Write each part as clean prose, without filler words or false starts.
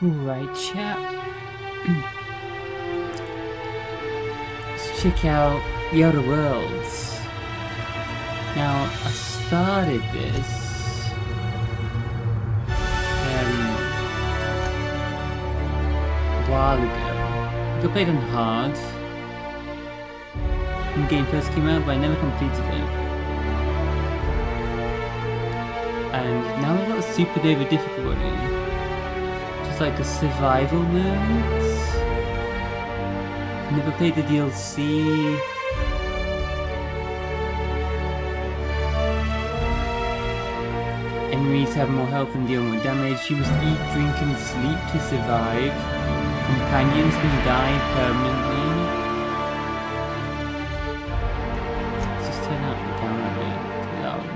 Alright, chat. Let's check out the Outer Worlds. Now, I started this a while ago. I played on hard when the game first came out, but I never completed it. And now I've got Supernova difficulty. Just like the survival modes. Never played the DLC. Enemies have more health and deal more damage. You must eat, drink and sleep to survive. Companions can die permanently. Let's just turn up and down a bit. Loud.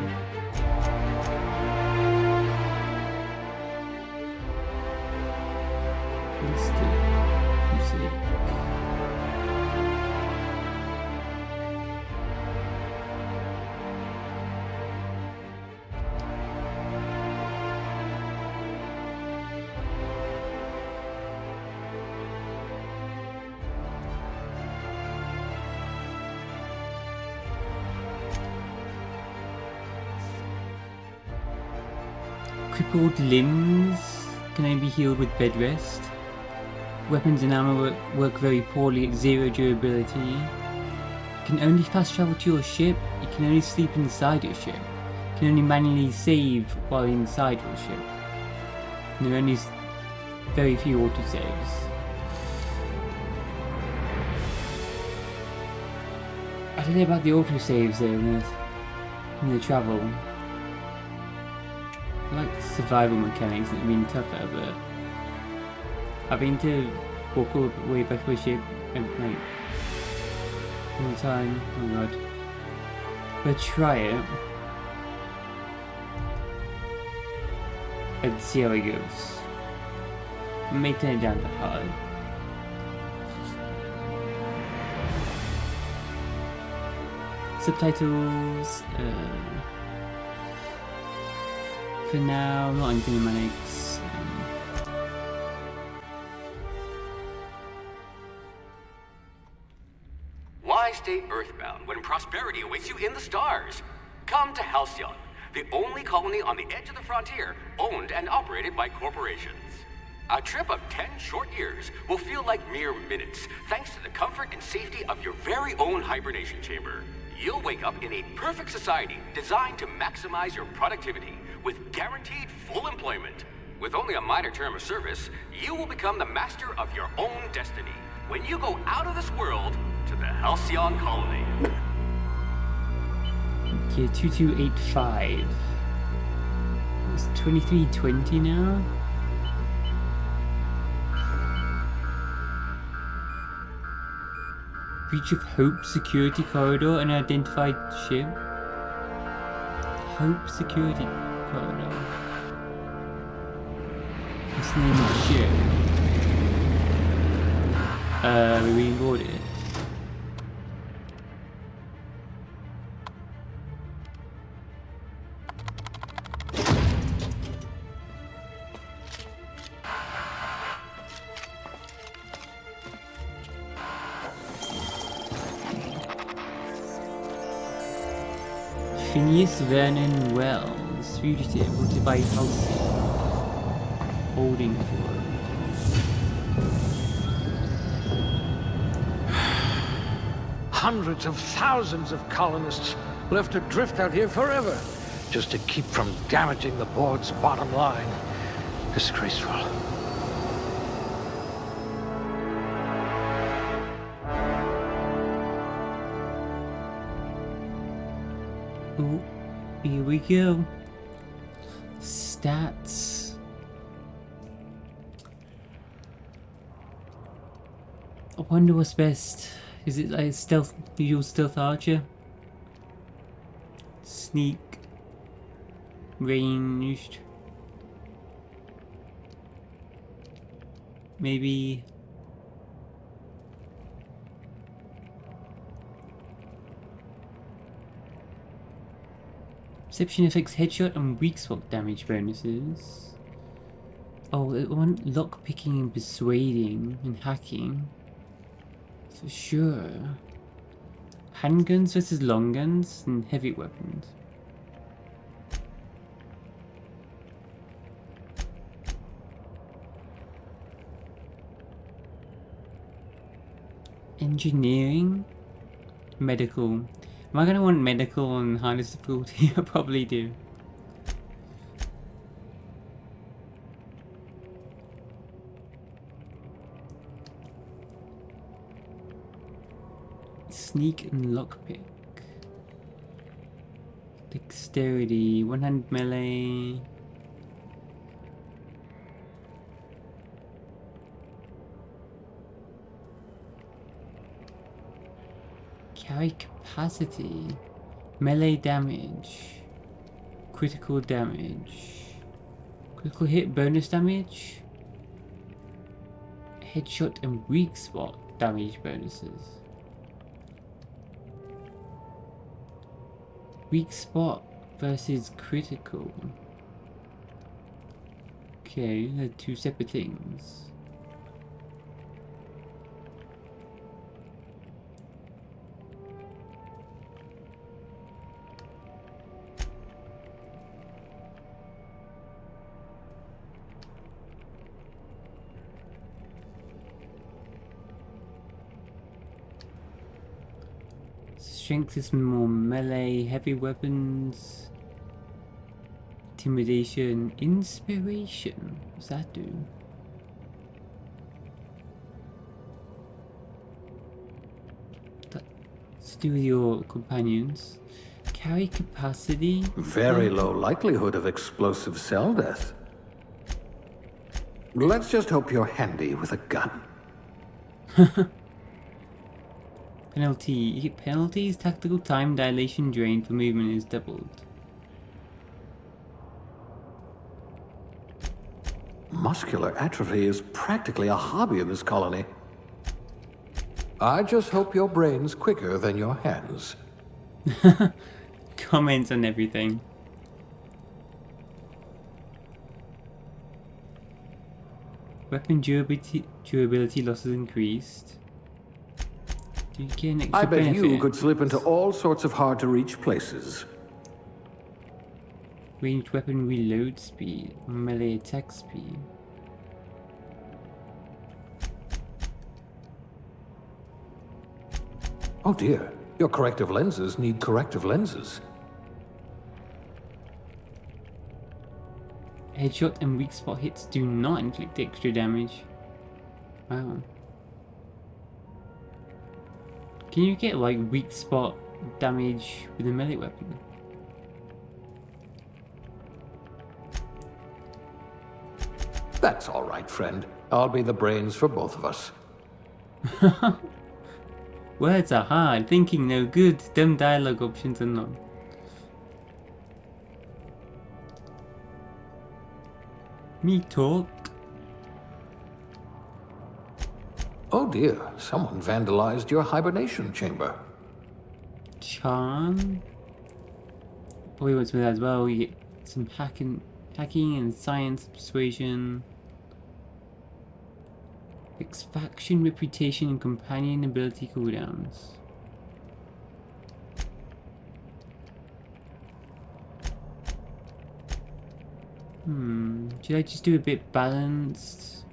What's the music? Crippled limbs can only be healed with bed rest. Weapons and ammo work very poorly at 0 durability. You can only fast travel to your ship. You can only sleep inside your ship. You can only manually save while inside your ship. And there are only very few autosaves. I don't know about the autosaves though in the travel. I like the survival mechanics that have been tougher, but having to walk all the way back to my ship like all the time, oh god. But try it and see how it goes. I may turn it down to hard. Subtitles, for now, not anything in my next. Why stay earthbound when prosperity awaits you in the stars? Come to Halcyon, the only colony on the edge of the frontier, owned and operated by corporations. A trip of 10 short years will feel like mere minutes, thanks to the comfort and safety of your very own hibernation chamber. You'll wake up in a perfect society designed to maximize your productivity, with guaranteed full employment. With only a minor term of service, you will become the master of your own destiny when you go out of this world to the Halcyon colony. Okay, 2285. It's 2320 now. Breach of Hope Security Corridor, an identified ship. Hope Security Corridor. What's the name of the ship? We board it. Phineas Vernon Wells, fugitive, wanted by Halcyon. Holding for. Hundreds of thousands of colonists will have to drift out here forever, just to keep from damaging the board's bottom line. Disgraceful. Oh, here we go. Stats. I wonder what's best. Is it like stealth, usual stealth archer? Sneak. Ranged. Maybe. Perception affects headshot and weak spot damage bonuses. Oh, it want lockpicking and persuading and hacking. For sure. Handguns versus long guns and heavy weapons. Engineering? Medical. Am I gonna want medical on hardest difficulty? I probably do. Sneak and lockpick. Dexterity, one-hand melee. Carry capacity. Melee damage. Critical damage. Critical hit bonus damage. Headshot and weak spot damage bonuses. Weak spot versus critical. Okay, they're two separate things. Strength is more melee, heavy weapons, intimidation, inspiration. What does that do? That's to do with your companions. Carry capacity. Very low likelihood of explosive cell death. Let's just hope you're handy with a gun. Penalty. You get penalties. Tactical time dilation drain for movement is doubled. Muscular atrophy is practically a hobby in this colony. I just hope your brain's quicker than your hands. Comments on everything. Weapon durability losses increased. Do you get an extra I bet benefit? you could slip into all sorts of hard-to-reach places. Ranged weapon reload speed, melee attack speed. Oh dear, your corrective lenses need corrective lenses. Headshot and weak spot hits do not inflict extra damage. Wow. Can you get like weak spot damage with a melee weapon? That's all right, friend. I'll be the brains for both of us. Words are hard, thinking no good, dumb dialogue options are not. Me talk. Oh dear, someone vandalized your hibernation chamber. Charm. Probably what's with that as well. You get some hacking and science persuasion. Faction, reputation, and companion ability cooldowns. Should I just do a bit balanced?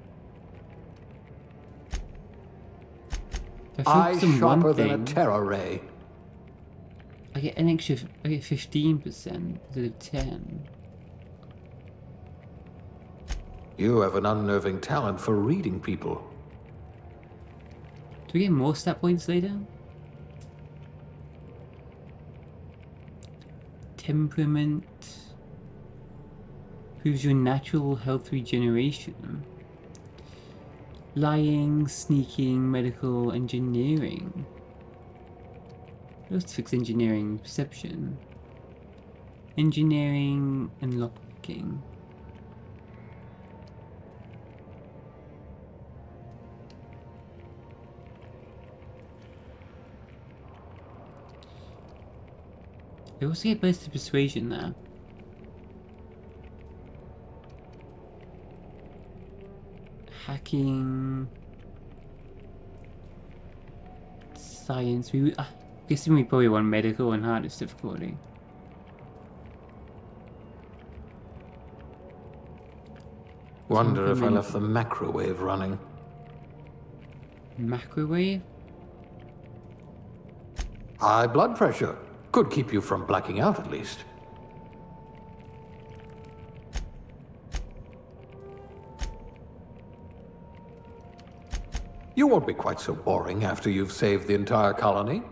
If I Eyes focus on sharper one than a thing, terror ray. I get an extra. I get 15% instead of 10. You have an unnerving talent for reading people. Do we get more stat points later? Temperament. Proves your natural health regeneration. Lying, sneaking, medical, engineering. Let's fix engineering. Perception. Engineering and lockpicking. I also get burst of persuasion there. Hacking. Science. Guessing we probably want medical and hardest difficulty. Wonder if I left the macrowave running. Macrowave? High blood pressure. Could keep you from blacking out at least. You won't be quite so boring after you've saved the entire colony.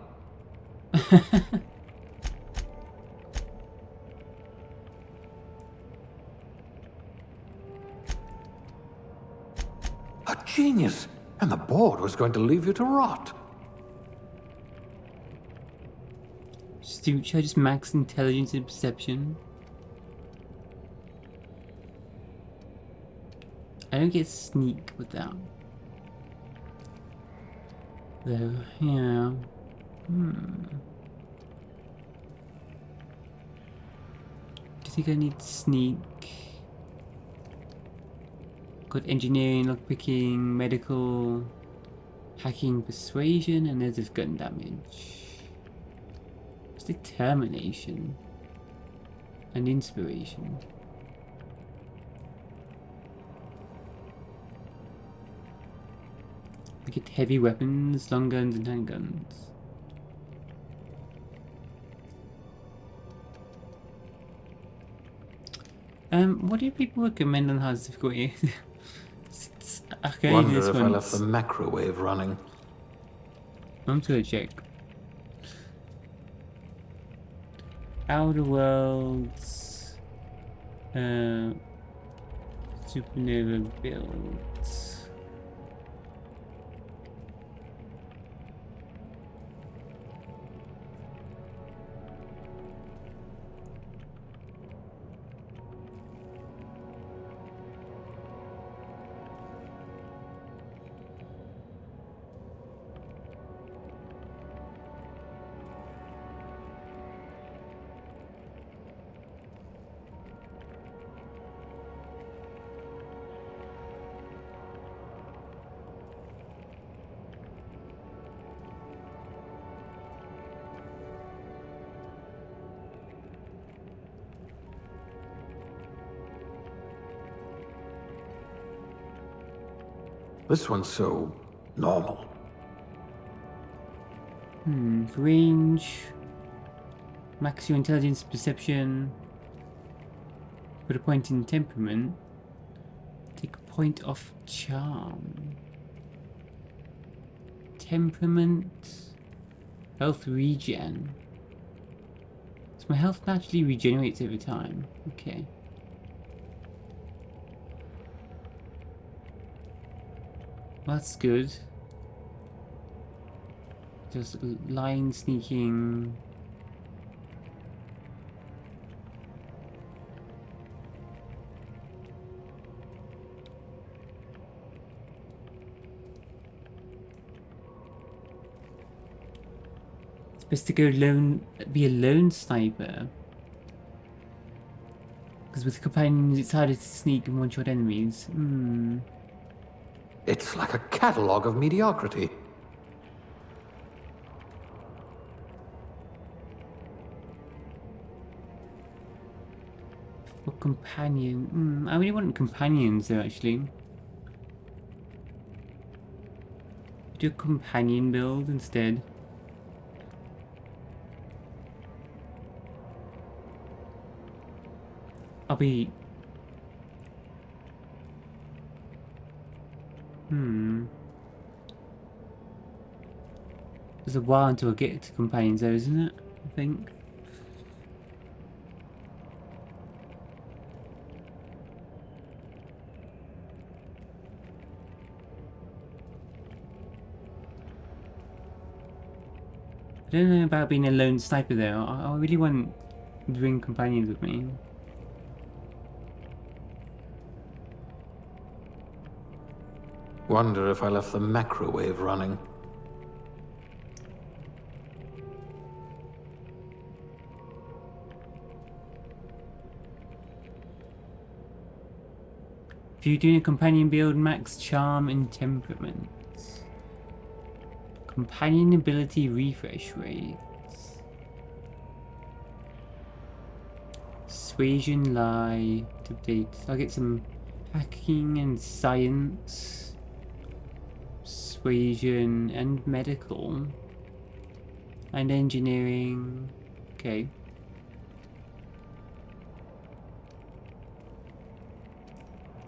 A genius! And the board was going to leave you to rot. Should I just max intelligence and perception? I don't get sneak with that. Though, yeah. Do you think I need sneak? Got engineering, lockpicking, medical, hacking, persuasion, and there's this gun damage. What's determination? And inspiration. I get heavy weapons, long guns, and handguns. What do people recommend on hardest difficulty? Okay, Wonder this if I one's... left the macrowave running. I'm just gonna check. Outer Worlds, Supernova builds. This one's so normal. Range. Max your intelligence, perception. Put a point in temperament. Take a point off charm. Temperament. Health regen. So my health naturally regenerates over time. Okay. Well, that's good. Just line sneaking. It's best to go lone, be a lone sniper. Because with companions it's harder to sneak and one-shot enemies. It's like a catalogue of mediocrity. For companion. I really want companions though, actually. Do a companion build instead. I'll be... There's a while until I get to companions though, isn't it? I think. I don't know about being a lone sniper though. I really want to bring companions with me. Wonder if I left the macrowave running. If you're doing a companion build, max charm and temperament. Companion ability refresh rates. Persuasion, lie, updates. I'll get some hacking and science. Persuasion and medical. And engineering. Okay.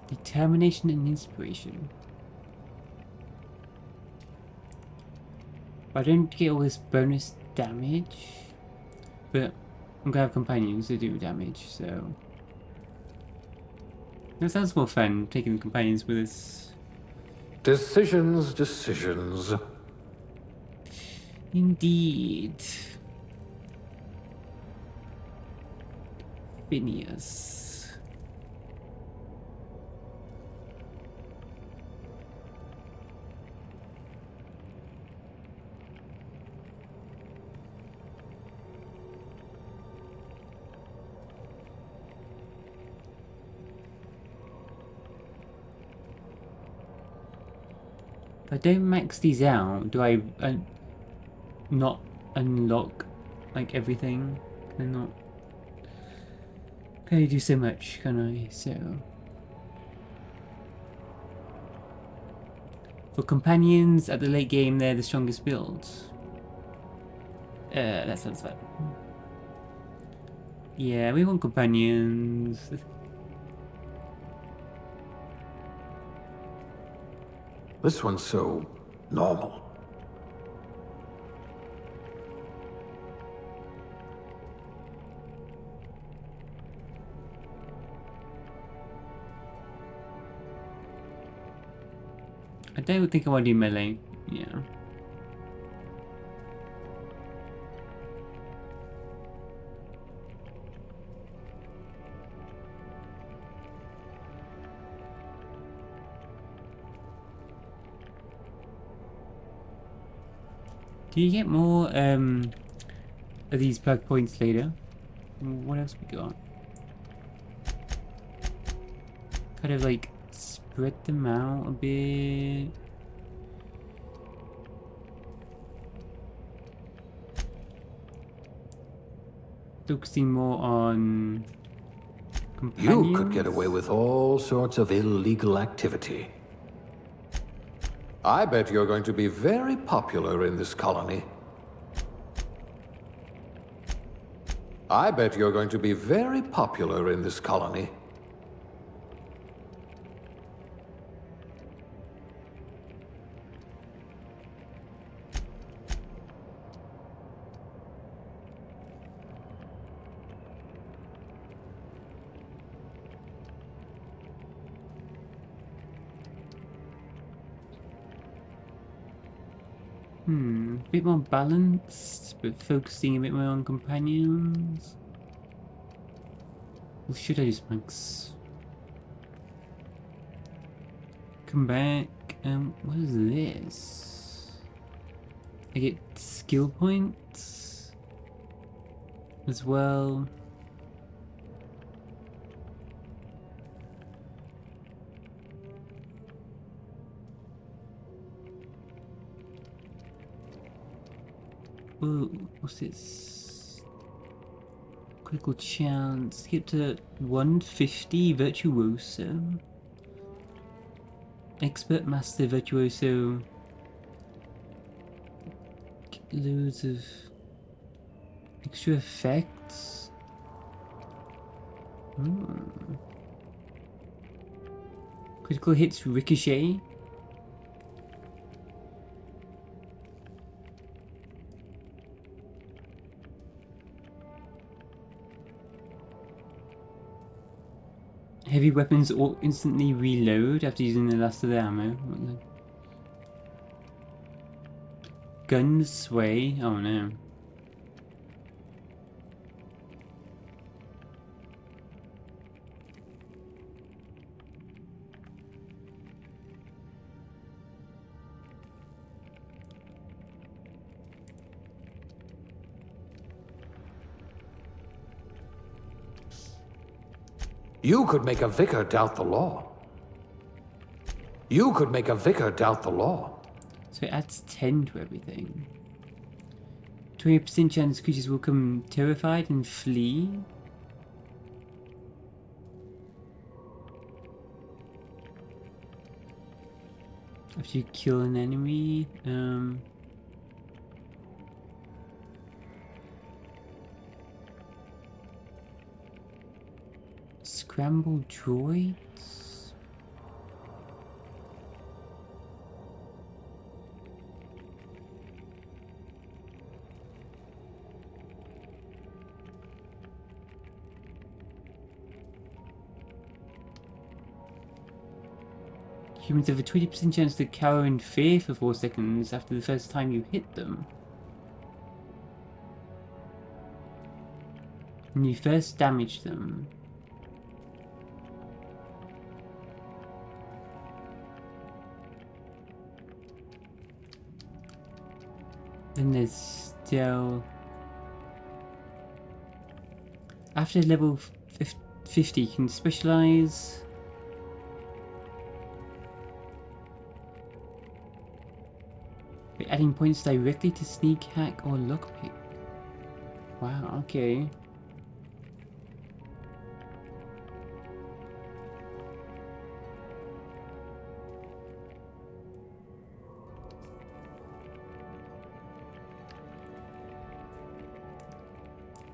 Determination and inspiration. I don't get all this bonus damage, but I'm gonna have companions to do damage, so that sounds more fun, taking companions with us. Decisions, decisions. Indeed. Phineas. If I don't max these out, do I not unlock like everything? Can I not? Can I do so much? Can I? So for companions at the late game, they're the strongest builds. That sounds fun. Yeah, we want companions. This one's so normal. I don't think I want to do melee. Yeah. Do you get more of these perk points later? What else we got? Kind of like spread them out a bit. Focusing more on companions. You could get away with all sorts of illegal activity. I bet you're going to be very popular in this colony. I bet you're going to be very popular in this colony. A bit more balanced, but focusing a bit more on companions. Or should I just max? Come back. What is this? I get skill points as well. Ooh, what's this? Critical chance. Get to 150 virtuoso. Expert master virtuoso. Get loads of extra effects. Critical hits ricochet. Heavy weapons all instantly reload after using the last of the ammo. Guns sway. Oh no. You could make a vicar doubt the law. You could make a vicar doubt the law. So it adds 10 to everything. 20% chance creatures will become terrified and flee. After you kill an enemy. Scrambled droids? Humans have a 20% chance to cower in fear for 4 seconds after the first time you hit them. When you first damage them. Then there's still... After level 50, you can specialize... by adding points directly to sneak, hack, or lockpick. Wow, okay.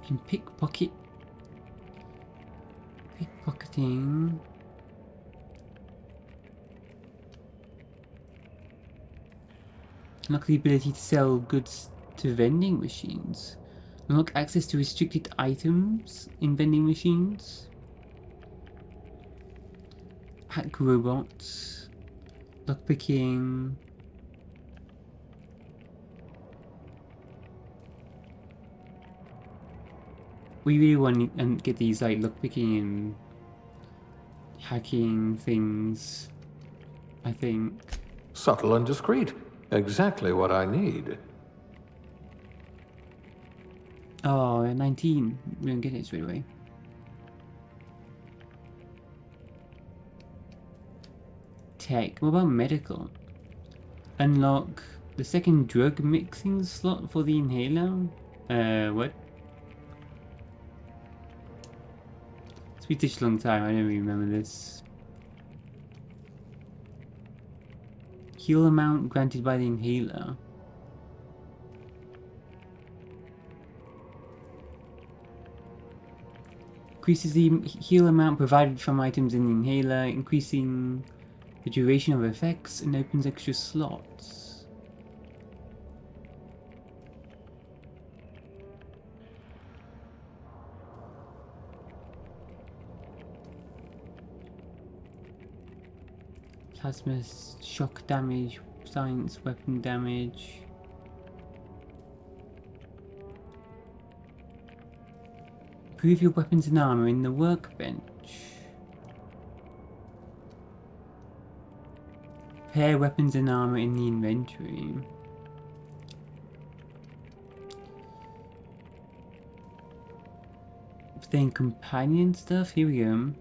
You can pickpocket. Pickpocketing. Unlock the ability to sell goods to vending machines. Unlock access to restricted items in vending machines. Hack robots. Lockpicking. We really want to get these like lockpicking and hacking things, I think. Subtle and discreet. Exactly what I need. Oh, 19. We don't get it straight away. Tech. What about medical? Unlock the second drug mixing slot for the inhaler? What? It's been such a long time, I don't really remember this. Heal amount granted by the inhaler. Increases the heal amount provided from items in the inhaler, increasing the duration of effects, and opens extra slots. Plasma shock damage, science weapon damage. Improve your weapons and armor in the workbench. Pair weapons and armor in the inventory. Then companion stuff, here we go.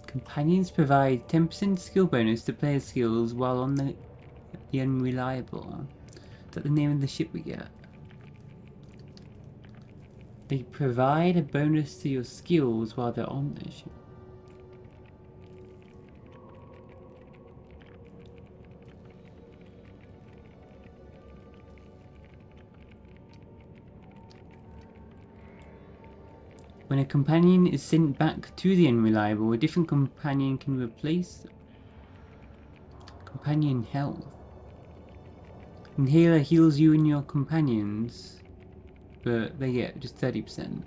Companions provide 10% skill bonus to player skills while on the Unreliable. Is that the name of the ship we get? They provide a bonus to your skills while they're on the ship. When a companion is sent back to the Unreliable, a different companion can replace them. Companion health. Inhaler heals you and your companions, but they get just 30%.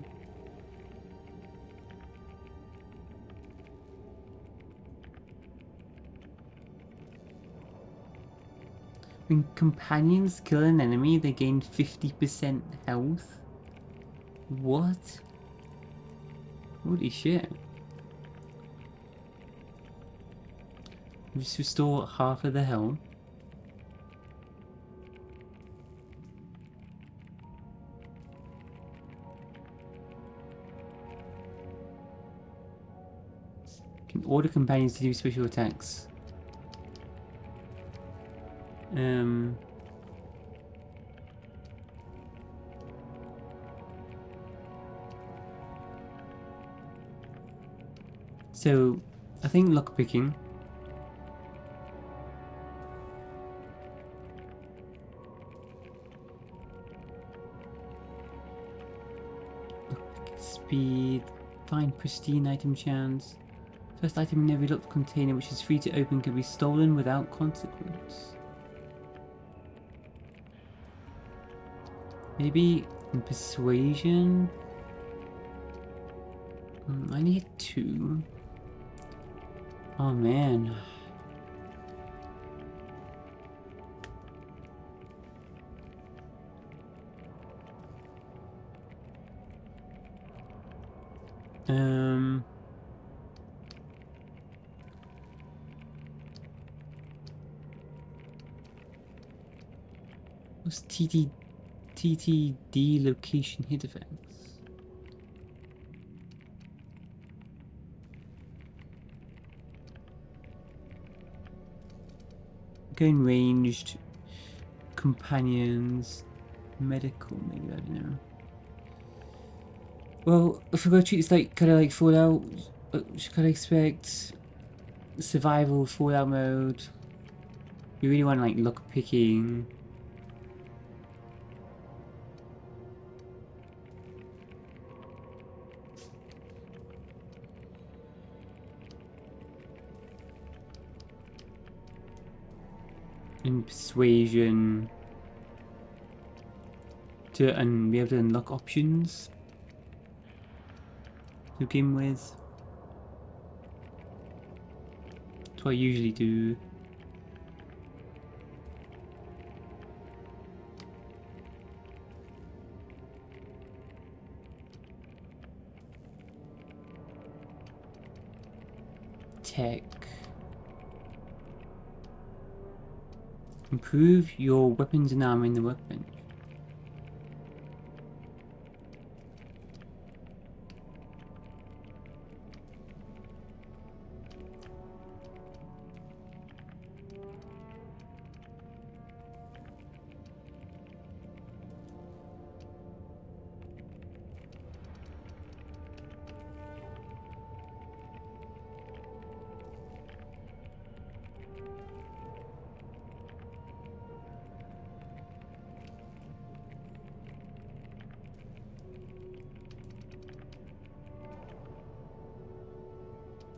When companions kill an enemy, they gain 50% health. What? Holy shit. Just restore half of the health. Can order companions to do special attacks. So, I think lockpicking. Speed, find pristine item chance. First item in every locked container which is free to open can be stolen without consequence. Maybe in persuasion? I need 2. Oh man. What's TTD location hit effects? Going ranged, companions, medical, maybe, I don't know. Well, if we're going to treat this like kind of like Fallout, should I expect survival Fallout mode? You really want like lock picking. And persuasion and be able to unlock options to begin with. That's what I usually do. Tech. Improve your weapons and armor in the workbench.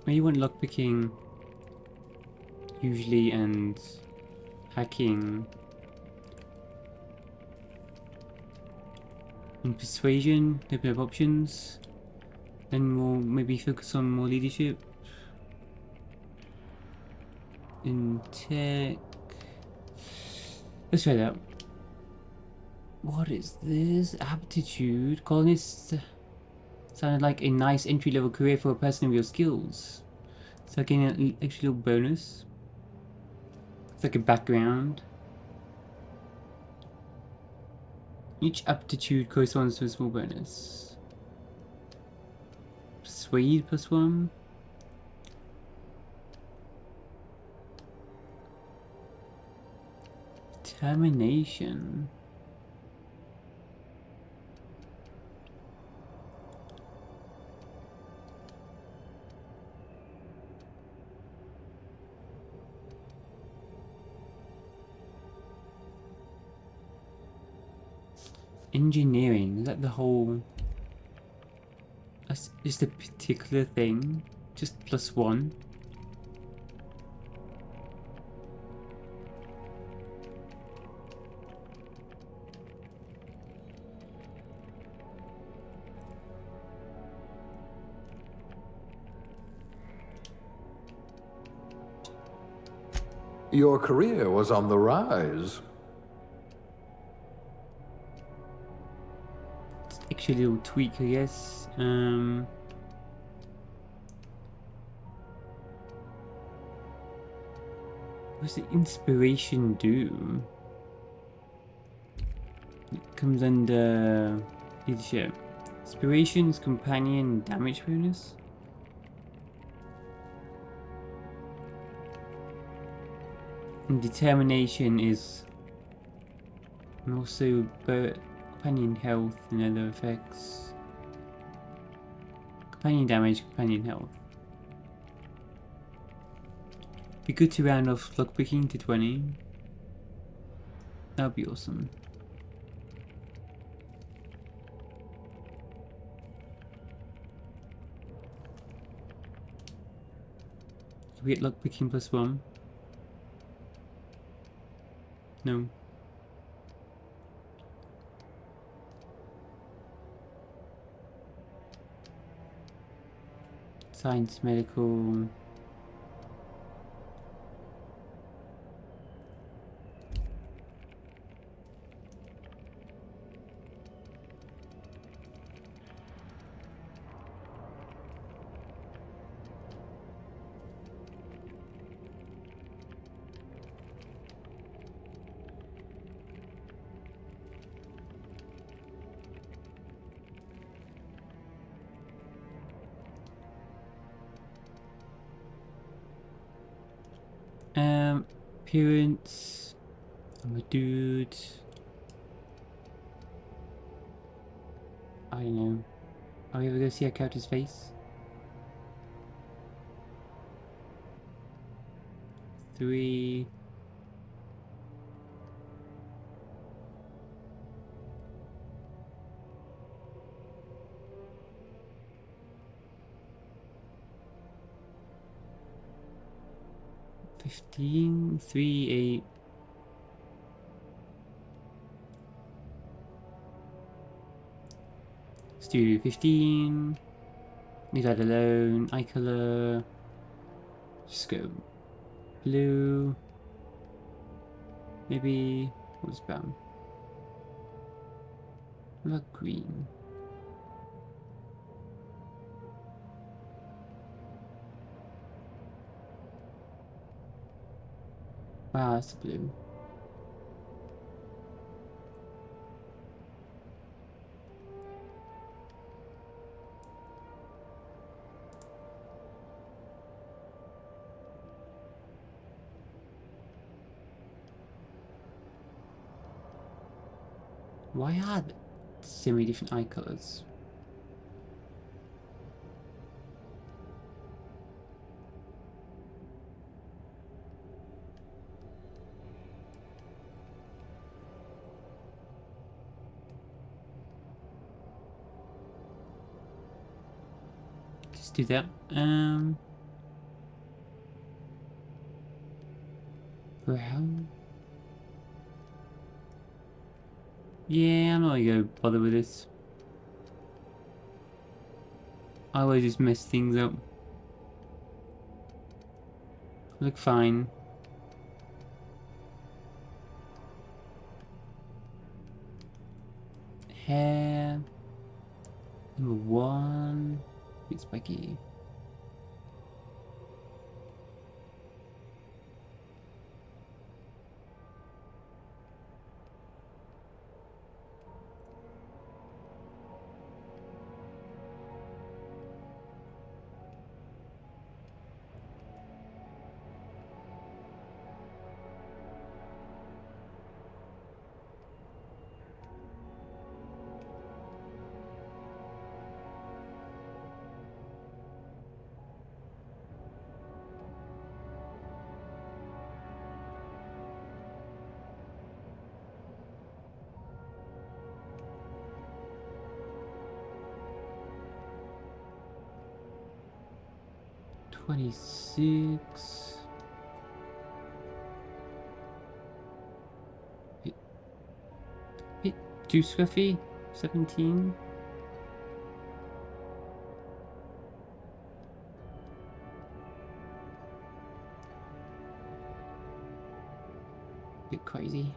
You want lockpicking usually and hacking and persuasion, a bit of options. Then we'll maybe focus on more leadership. In tech. Let's try that. What is this? Aptitude. Colonists sounded like a nice entry-level career for a person of your skills. So getting an extra little bonus. It's like a background. Each aptitude corresponds to a small bonus. Persuade +1. Determination. Engineering, is that the whole... That's just a particular thing? Just +1? Your career was on the rise. Actually a little tweak, I guess. What's the inspiration do? It comes under leadership. Inspiration's companion damage bonus. And determination is also companion health and other effects. Companion damage, companion health. Be good to round off lockpicking to 20. That would be awesome. Can we get lockpicking +1? No. Science, medical. Appearance. I'm a dude. I don't know. Are we ever gonna see a character's face? 3. $15, 3, 8. Let's do 15. Leave that alone. Eye color. Just go blue. Maybe what's brown? What about green? Wow, that's blue. Why are there so many different eye colors? Just do that. Brown. Yeah, I'm not gonna bother with this. I always just mess things up. Look fine. Hair. Number 1. Bit spiky. $26. Bit too scruffy. 17. Bit crazy.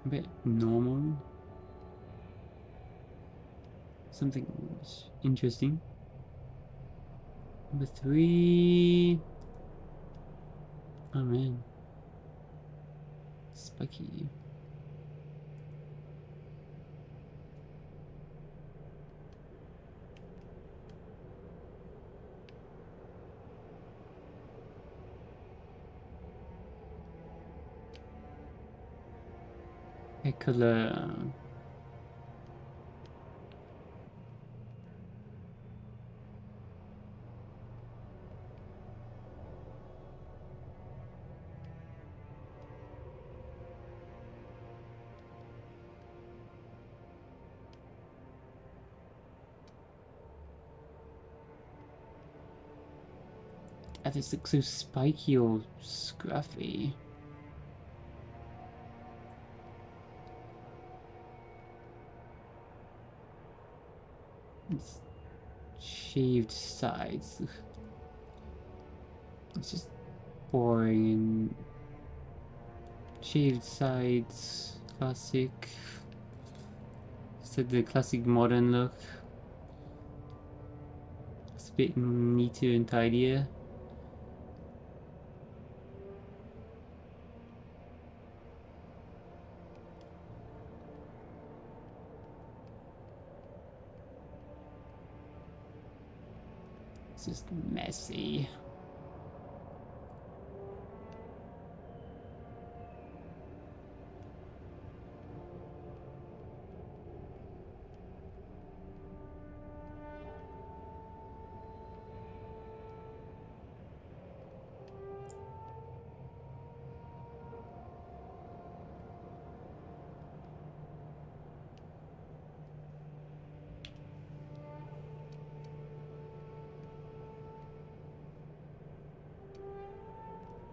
A bit normal. Something interesting. Number 3. Oh man. Spiky. hair color. This looks so spiky or scruffy. It's shaved sides. It's just boring and shaved sides, classic. Instead the classic modern look. It's a bit neater and tidier. It's just messy.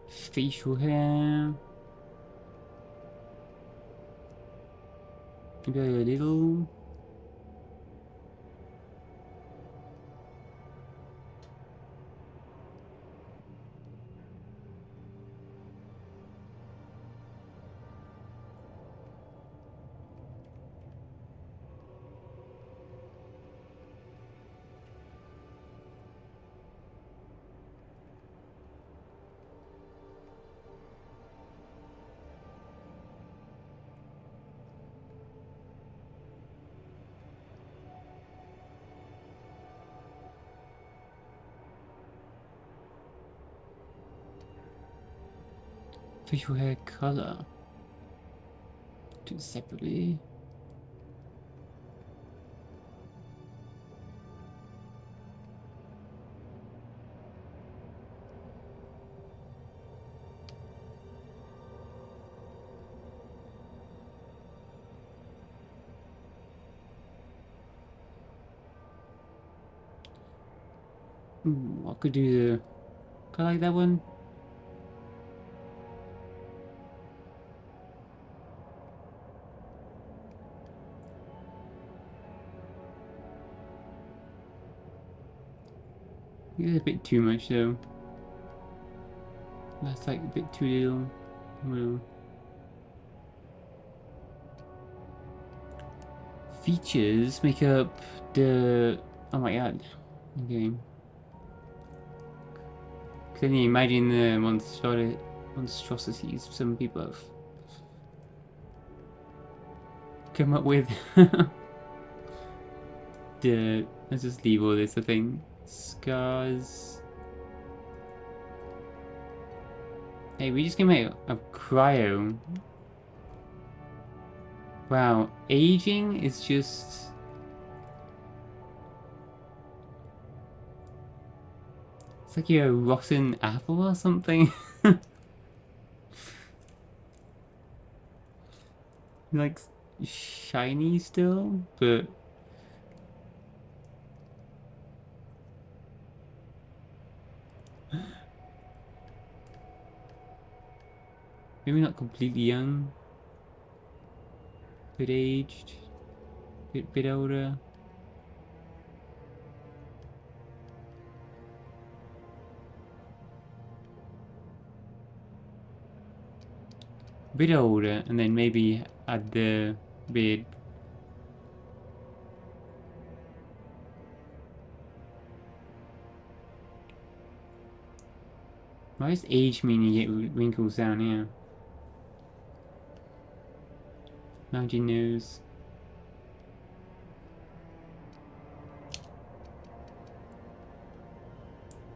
Facial hair. Maybe a little. Facial hair color. Do it separately. I could do the. I like that one. It's a bit too much though. That's like a bit too little. Well, features make up the. Oh my god. Okay. Can you imagine the monstrosities some people have come up with? Let's just leave all this, I think. Scars. Hey, we just came out of cryo. Wow, aging is just... It's like you're a rotten apple or something. Like, shiny still, but... Maybe not completely young. Bit aged. Bit older. Bit older, and then maybe add the beard. Why does age mean you get wrinkles down here? Round your nose.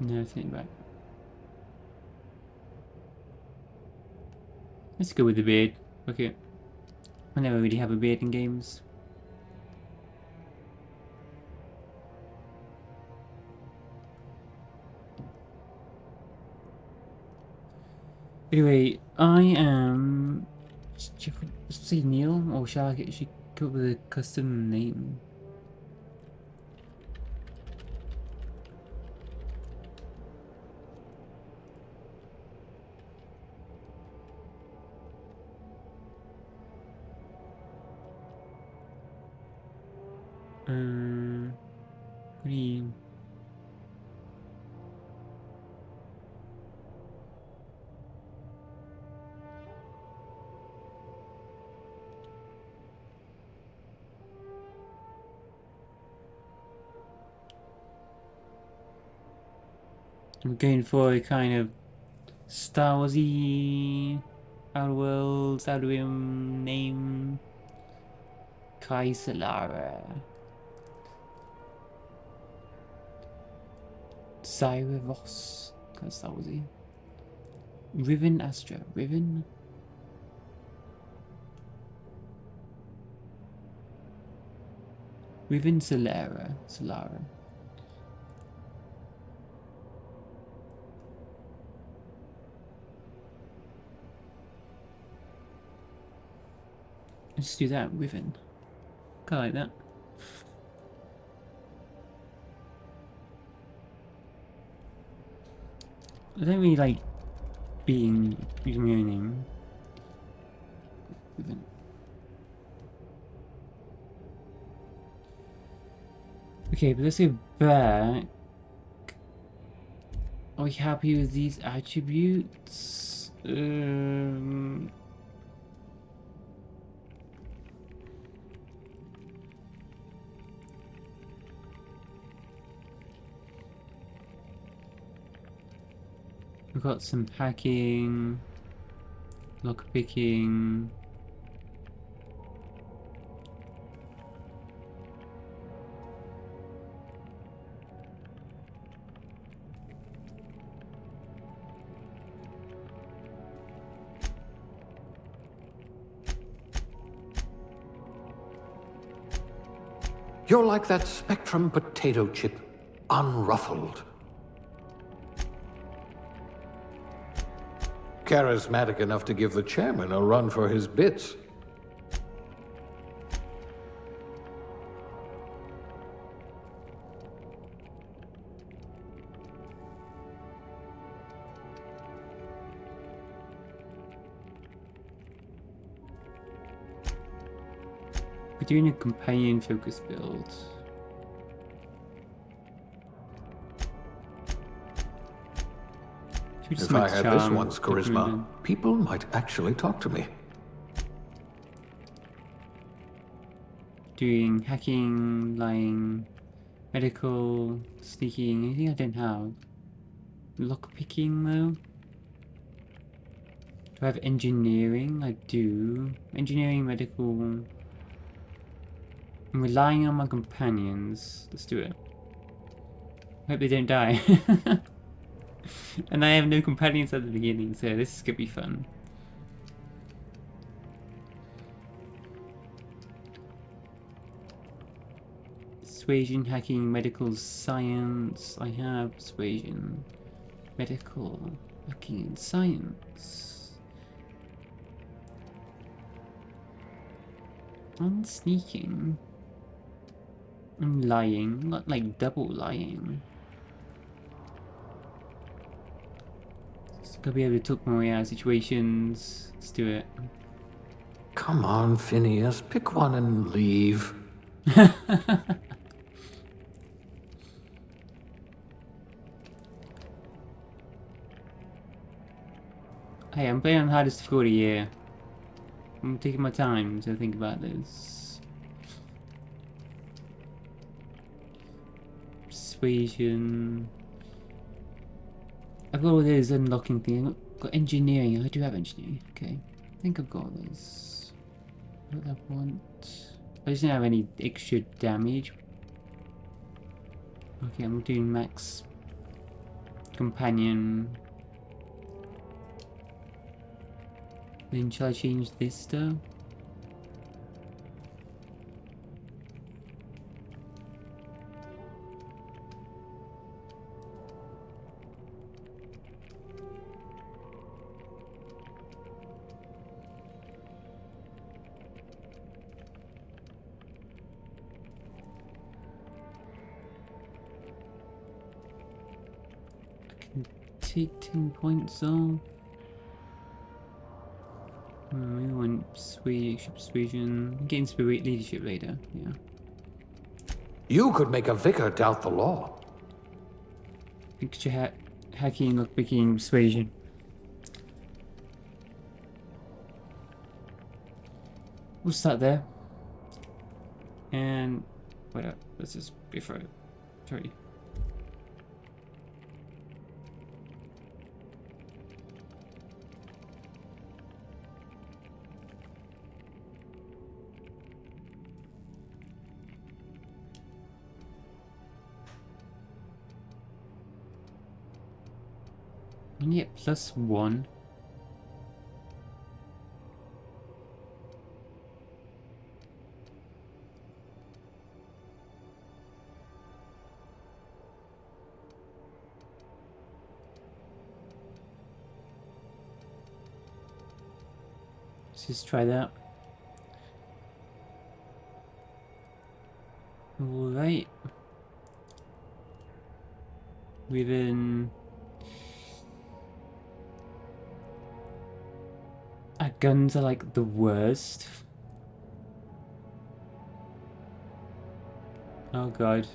No, it's not right. Let's go with the beard. Okay. I never really have a beard in games. Anyway, I am... Should I say Neil, or shall I should go with a custom name? What do you... I'm going for a kind of Star Warsy, Outer Worlds, Outer Rim name. Kai Solara. Zyra Voss. Kind of Star Warsy. Riven Astra. Riven? Riven Solara. Solara. Let's do that, Riven. Kinda like that. I don't really like using my own name. Riven. Okay, but let's go back. Are we happy with these attributes? We've got some hacking, lockpicking. You're like that Spectrum potato chip, unruffled. Charismatic enough to give the chairman a run for his bits. We're doing a companion focus build. If I had this one's charisma, people might actually talk to me. Doing hacking, lying, medical, sneaking, anything I don't have. Lockpicking though? Do I have engineering? I do. Engineering, medical. I'm relying on my companions. Let's do it. Hope they don't die. And I have no companions at the beginning, so this is gonna be fun. Persuasion, hacking, medical, science. I have persuasion, medical, hacking, and science. I'm sneaking. I'm lying, not like double lying. Gotta be able to talk my way out of situations. Let's do it. Come on, Phineas, pick one and leave. Hey, I'm playing on hardest difficulty here. I'm taking my time to think about this. Persuasion. I've got all those unlocking things. I've got engineering. I do have engineering. Okay. I think I've got all those. What do I want? I just don't have any extra damage. Okay, I'm doing max companion. Then shall I change this though? take 10 points though. We want persuasion. Get inspiration leadership later, yeah. You could make a vicar doubt the law. Extra hacking, lockpicking, persuasion. We'll start there. And wait up, let's just before sorry. And yet +1. Let's just try that. Alright. Within our guns are like the worst. Oh god.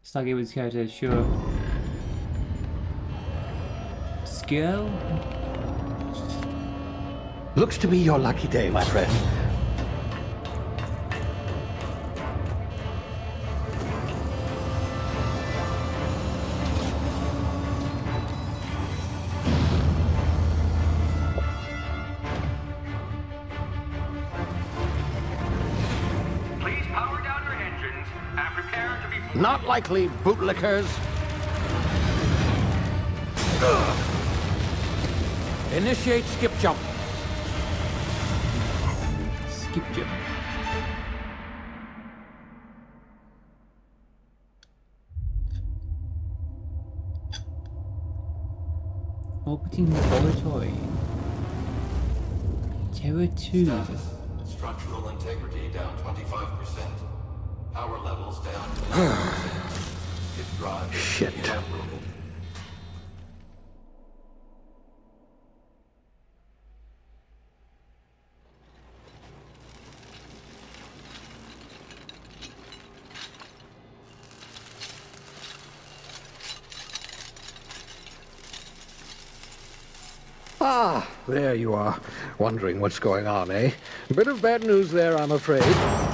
Stargate was character, sure. Skill? Looks to be your lucky day, my friend. Please power down your engines and prepare to be... Not likely, bootlickers. Initiate skip jump. Skip jump. Orbiting laboratory. Terra 2. Structural integrity down 25%. Power levels down to 90%. If drive Shit. inoperable. Ah, there you are. Wondering what's going on, eh? A bit of bad news there, I'm afraid.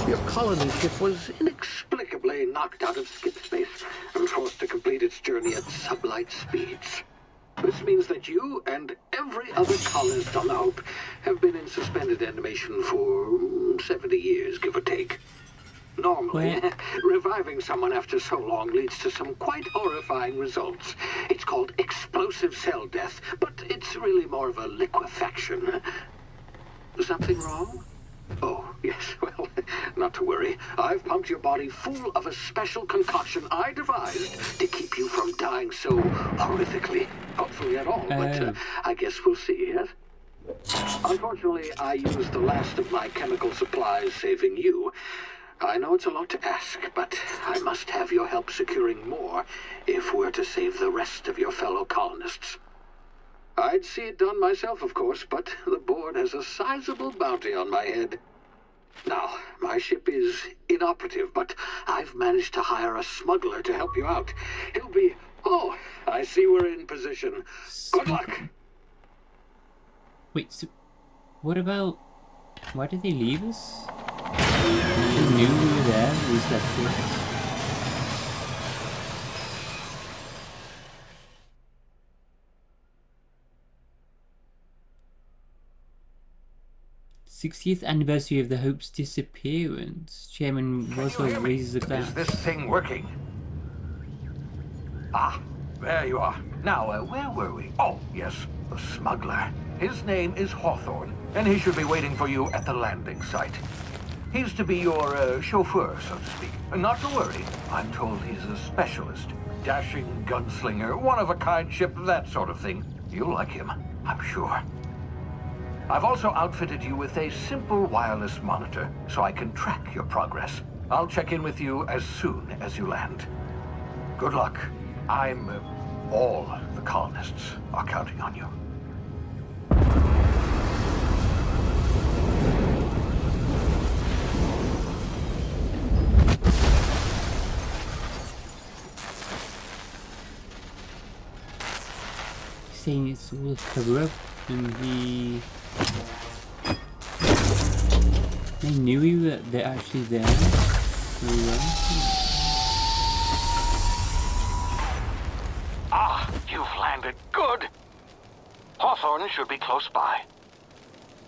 Your colony ship was inexplicably knocked out of skip space and forced to complete its journey at sublight speeds. This means that you and every other colonist on the Hope have been in suspended animation for 70 years, give or take. Normally, reviving someone after so long leads to some quite horrifying results. It's called explosive cell death, but it's really more of a liquefaction. Something wrong? Oh, yes, well, not to worry. I've pumped your body full of a special concoction I devised to keep you from dying so horrifically. Hopefully at all, but I guess we'll see, yes? Unfortunately, I used the last of my chemical supplies saving you. I know it's a lot to ask, but I must have your help securing more if we're to save the rest of your fellow colonists. I'd see it done myself, of course, but the board has a sizable bounty on my head. Now, my ship is inoperative, but I've managed to hire a smuggler to help you out. He'll be... Oh, I see we're in position. Good luck! Wait, so what about... Why did they leave us? They knew we were there, we just left us. 60th anniversary of the Hope's disappearance. Chairman Roswell raises a glass. Is this thing working? Ah, there you are. Now, where were we? Oh, yes, the smuggler. His name is Hawthorne, and he should be waiting for you at the landing site. He's to be your chauffeur, so to speak. Not to worry, I'm told he's a specialist. Dashing gunslinger, one-of-a-kind ship, that sort of thing. You'll like him, I'm sure. I've also outfitted you with a simple wireless monitor, so I can track your progress. I'll check in with you as soon as you land. Good luck. I'm All the colonists are counting on you. Saying it's all a cover up and they knew that they're actually there. Very well. Ah, you've landed. Good. Hawthorne should be close by.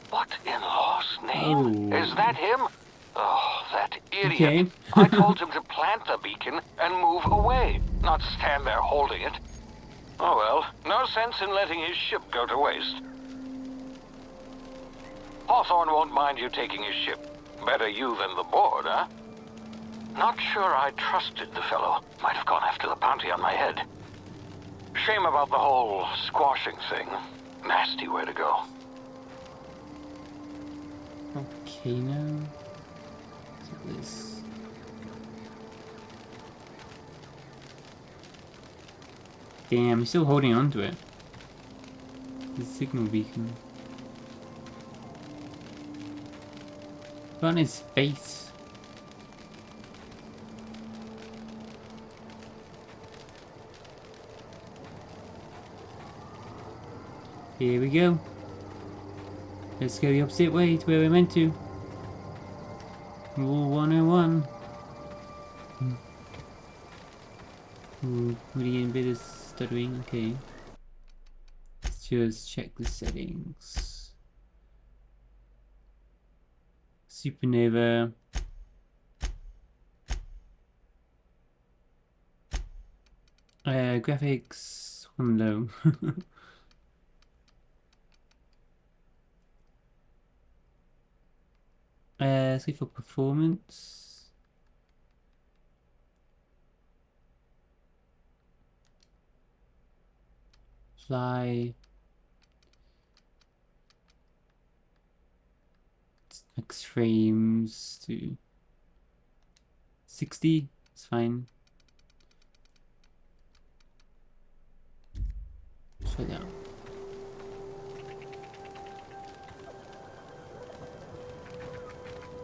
What in law's name? Oh. Is that him? Oh, that idiot. Okay. I told him to plant the beacon and move away, not stand there holding it. Oh well, no sense in letting his ship go to waste. Hawthorne won't mind you taking his ship. Better you than the board, huh? Not sure I trusted the fellow. Might have gone after the bounty on my head. Shame about the whole squashing thing. Nasty way to go. Okay, now. So this. Damn, he's still holding on to it. The signal beacon. On his face. Here we go. Let's go the opposite way to where we're meant to. Rule 101. Ooh, really in a bit of stuttering. Okay. Let's just check the settings. Supernova. Graphics on low. Let's go for performance. Fly. Max frames to 60. It's fine. Slow down.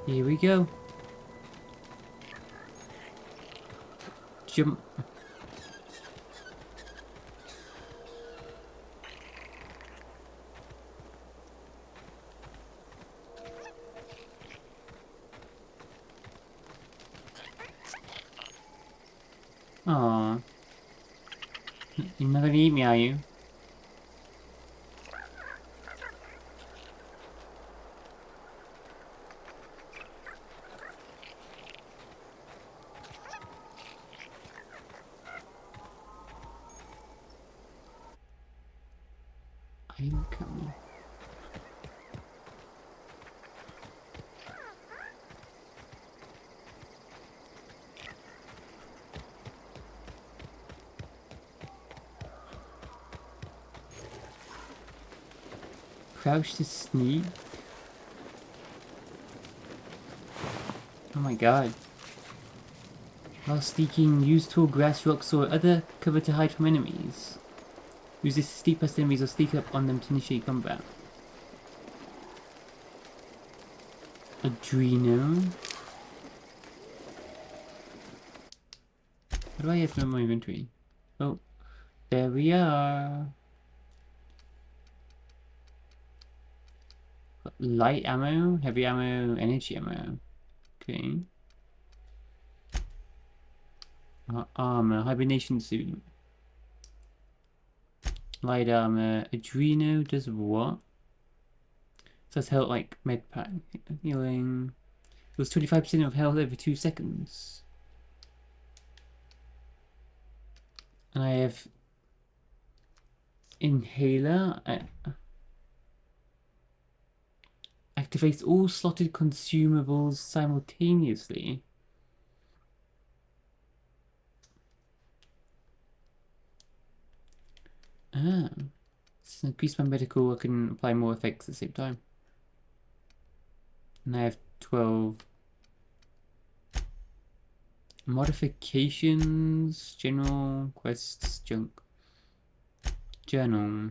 Here we go. Jump. Aww. You're not gonna eat me, are you? I'm coming. Crouch to sneak. Oh my god. While sneaking, use tall grass, rocks, or other cover to hide from enemies. Use this to sneak past enemies or sneak up on them to initiate combat. Adreno. What do I have in my inventory? Oh, there we are. Light ammo, heavy ammo, energy ammo. Okay. Armor, hibernation suit. Light armor, Adreno does what? So that's health like med pack. Healing. It was 25% of health over 2 seconds. And I have inhaler. Activates all slotted consumables simultaneously. Ah. So increase my medical, I can apply more effects at the same time. And I have 12 modifications, general quests, junk. Journal.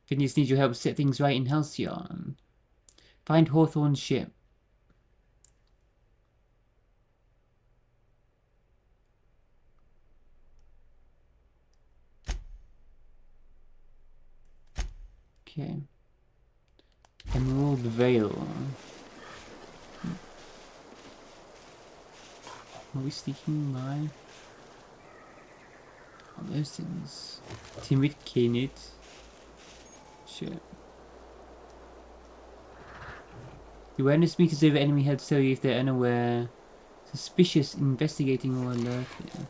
Phineas needs your help to set things right in Halcyon. Find Hawthorne's ship. Okay. Emerald Vale. Are we sneaking by? Oh, those things. Timid Kenneth. Shit. The awareness meters over enemy heads tell you if they're unaware, suspicious, investigating, or alerted.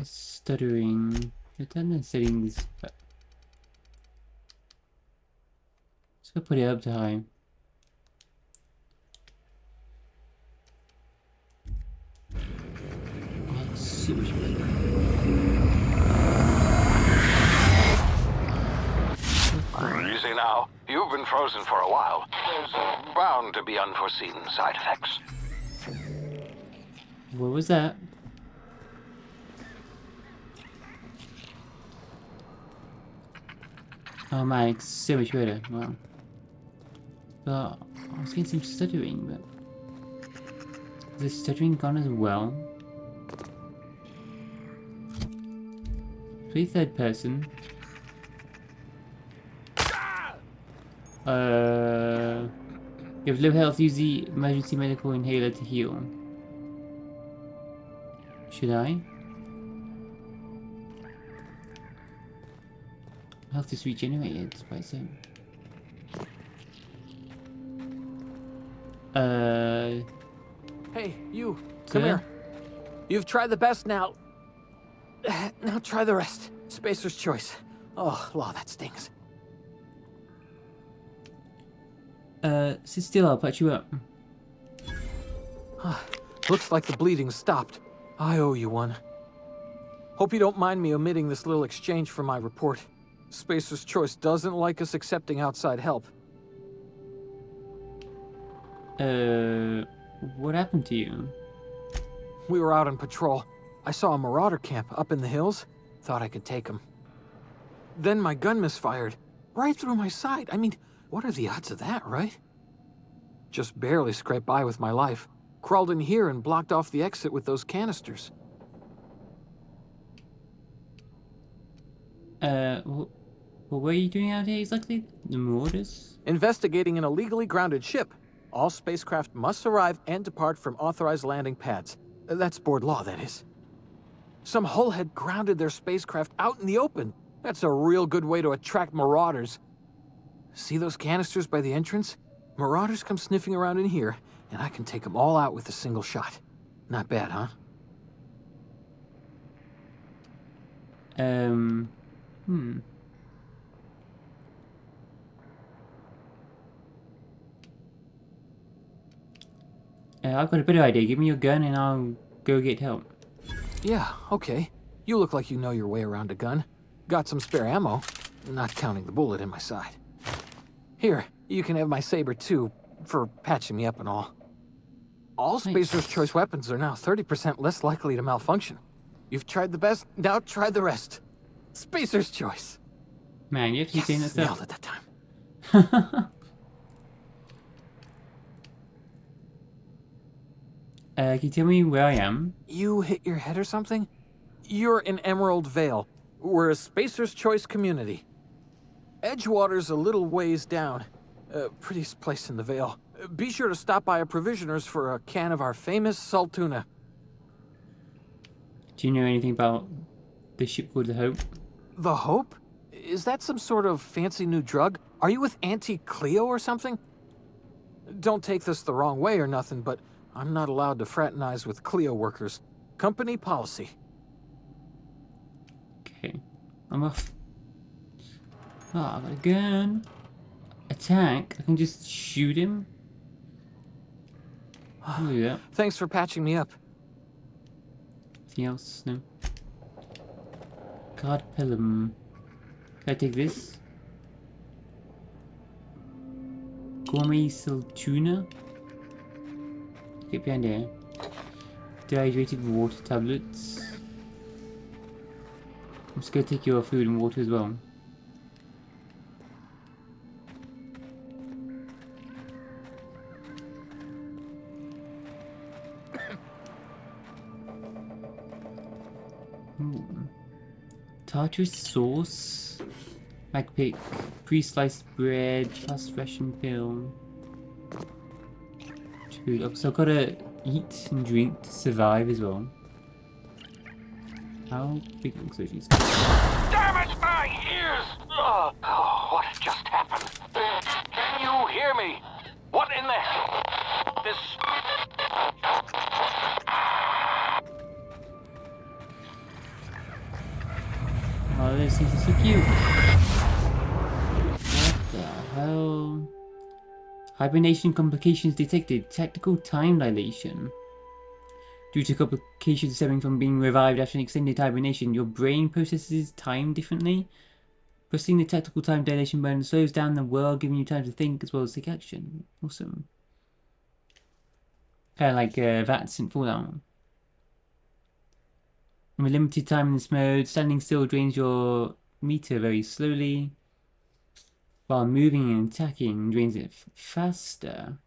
Stuttering. I've done the settings, but just gonna put it up to high. Oh, that's so much better. Easy now. You've been frozen for a while. There's bound to be unforeseen side effects. What was that? Oh man, it's so much better. Wow. But I was getting some stuttering, but is the stuttering gone as well? Play third person. You have low health, use the emergency medical inhaler to heal. Should I? Health is regenerated by itself. Hey, you. Come here. You've tried the best now. Now try the rest. Spacer's choice. Oh, law, that stings. Sit still, I'll patch you up. Looks like the bleeding stopped. I owe you one. Hope you don't mind me omitting this little exchange from my report. Spacer's Choice doesn't like us accepting outside help. What happened to you? We were out on patrol. I saw a marauder camp up in the hills. Thought I could take him. Then my gun misfired. Right through my side. I mean, what are the odds of that, right? Just barely scraped by with my life. Crawled in here and blocked off the exit with those canisters. What were you doing out here exactly? The Marauders? Investigating an illegally grounded ship. All spacecraft must arrive and depart from authorized landing pads. That's board law, that is. Some hull had grounded their spacecraft out in the open. That's a real good way to attract marauders. See those canisters by the entrance? Marauders come sniffing around in here, and I can take them all out with a single shot. Not bad, huh? I've got a better idea. Give me your gun and I'll go get help. Yeah, okay. You look like you know your way around a gun. Got some spare ammo, not counting the bullet in my side. Here, you can have my saber too, for patching me up and all. All Spacer's Choice weapons are now 30% less likely to malfunction. You've tried the best, now try the rest. Spacer's Choice. Man, you have to keep saying that stuff. Nailed it that time. Can you tell me where I am? You hit your head or something? You're in Emerald Vale. We're a Spacer's Choice community. Edgewater's a little ways down. Prettiest place in the Vale. Be sure to stop by a provisioner's for a can of our famous salt tuna. Do you know anything about the ship called the Hope? The Hope? Is that some sort of fancy new drug? Are you with Auntie Cleo or something? Don't take this the wrong way or nothing, but I'm not allowed to fraternize with Cleo workers. Company policy. I'm off. Ah, I got a gun. Attack? I can just shoot him? I'll do that. Thanks for patching me up. Anything else? No. Card Pelham. Can I take this? Gourmet Siltuna? Get behind there. Dehydrated water tablets. I'm just gonna take your food and water as well. Ooh. Tartarus sauce. Macpick. Pre-sliced bread. Fast ration pill. Food. So I've gotta eat and drink to survive as well. How big looks these? Damn it, my ears! Oh, what just happened? Can you hear me? What in the hell? This... Oh, this things are so cute. What the hell? Hibernation complications detected. Tactical time dilation. Due to complications stemming from being revived after an extended hibernation, your brain processes time differently. Pressing the tactical time dilation button slows down the world, giving you time to think as well as take action. Awesome. Kind of like VATS in Fallout. With limited time in this mode, standing still drains your meter very slowly, while moving and attacking drains it faster.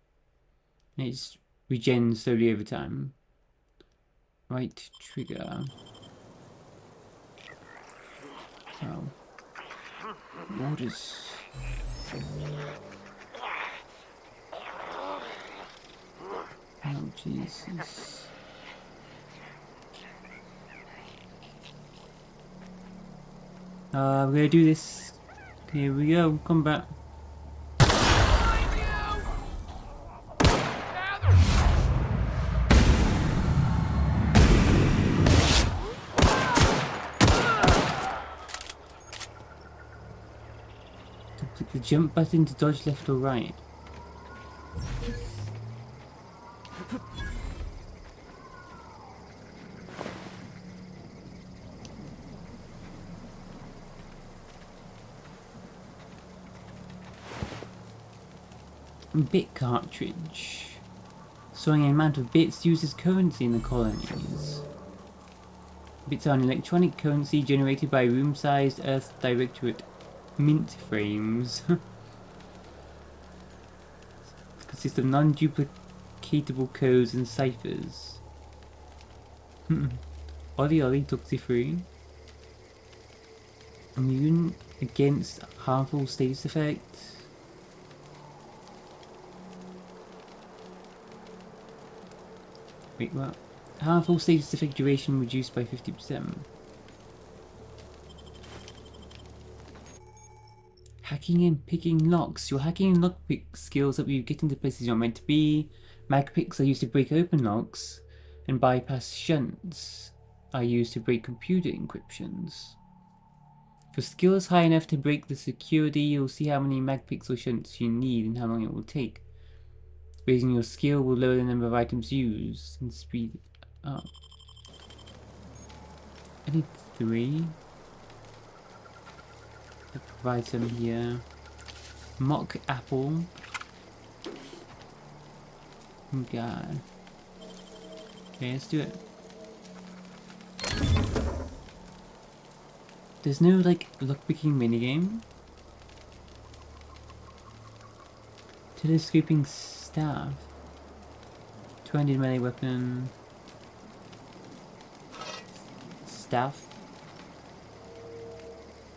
And it regens slowly over time. Right trigger. Oh. Waters. Oh, Jesus. We're gonna do this. Here we go, combat. Click the jump button to dodge left or right. Bit cartridge. Storing an amount of bits used as currency in the colonies. Bits are an electronic currency generated by room-sized Earth Directorate mint frames. Consist of non-duplicatable codes and ciphers. Ollie toxi-free. Immune against harmful status effects. Wait, what? Harmful status effect duration reduced by 50%. Hacking and picking locks. Your hacking and lockpick skills help you get into places you're meant to be. Mag picks are used to break open locks, and bypass shunts are used to break computer encryptions. If your skill is high enough to break the security, you'll see how many mag picks or shunts you need and how long it will take. Raising your skill will lower the number of items used and speed it up. I need 3. I'll provide some here. Mock apple. Oh God. Okay, let's do it. There's no like lockpicking minigame. Telescoping staff. 200 melee weapon. Staff.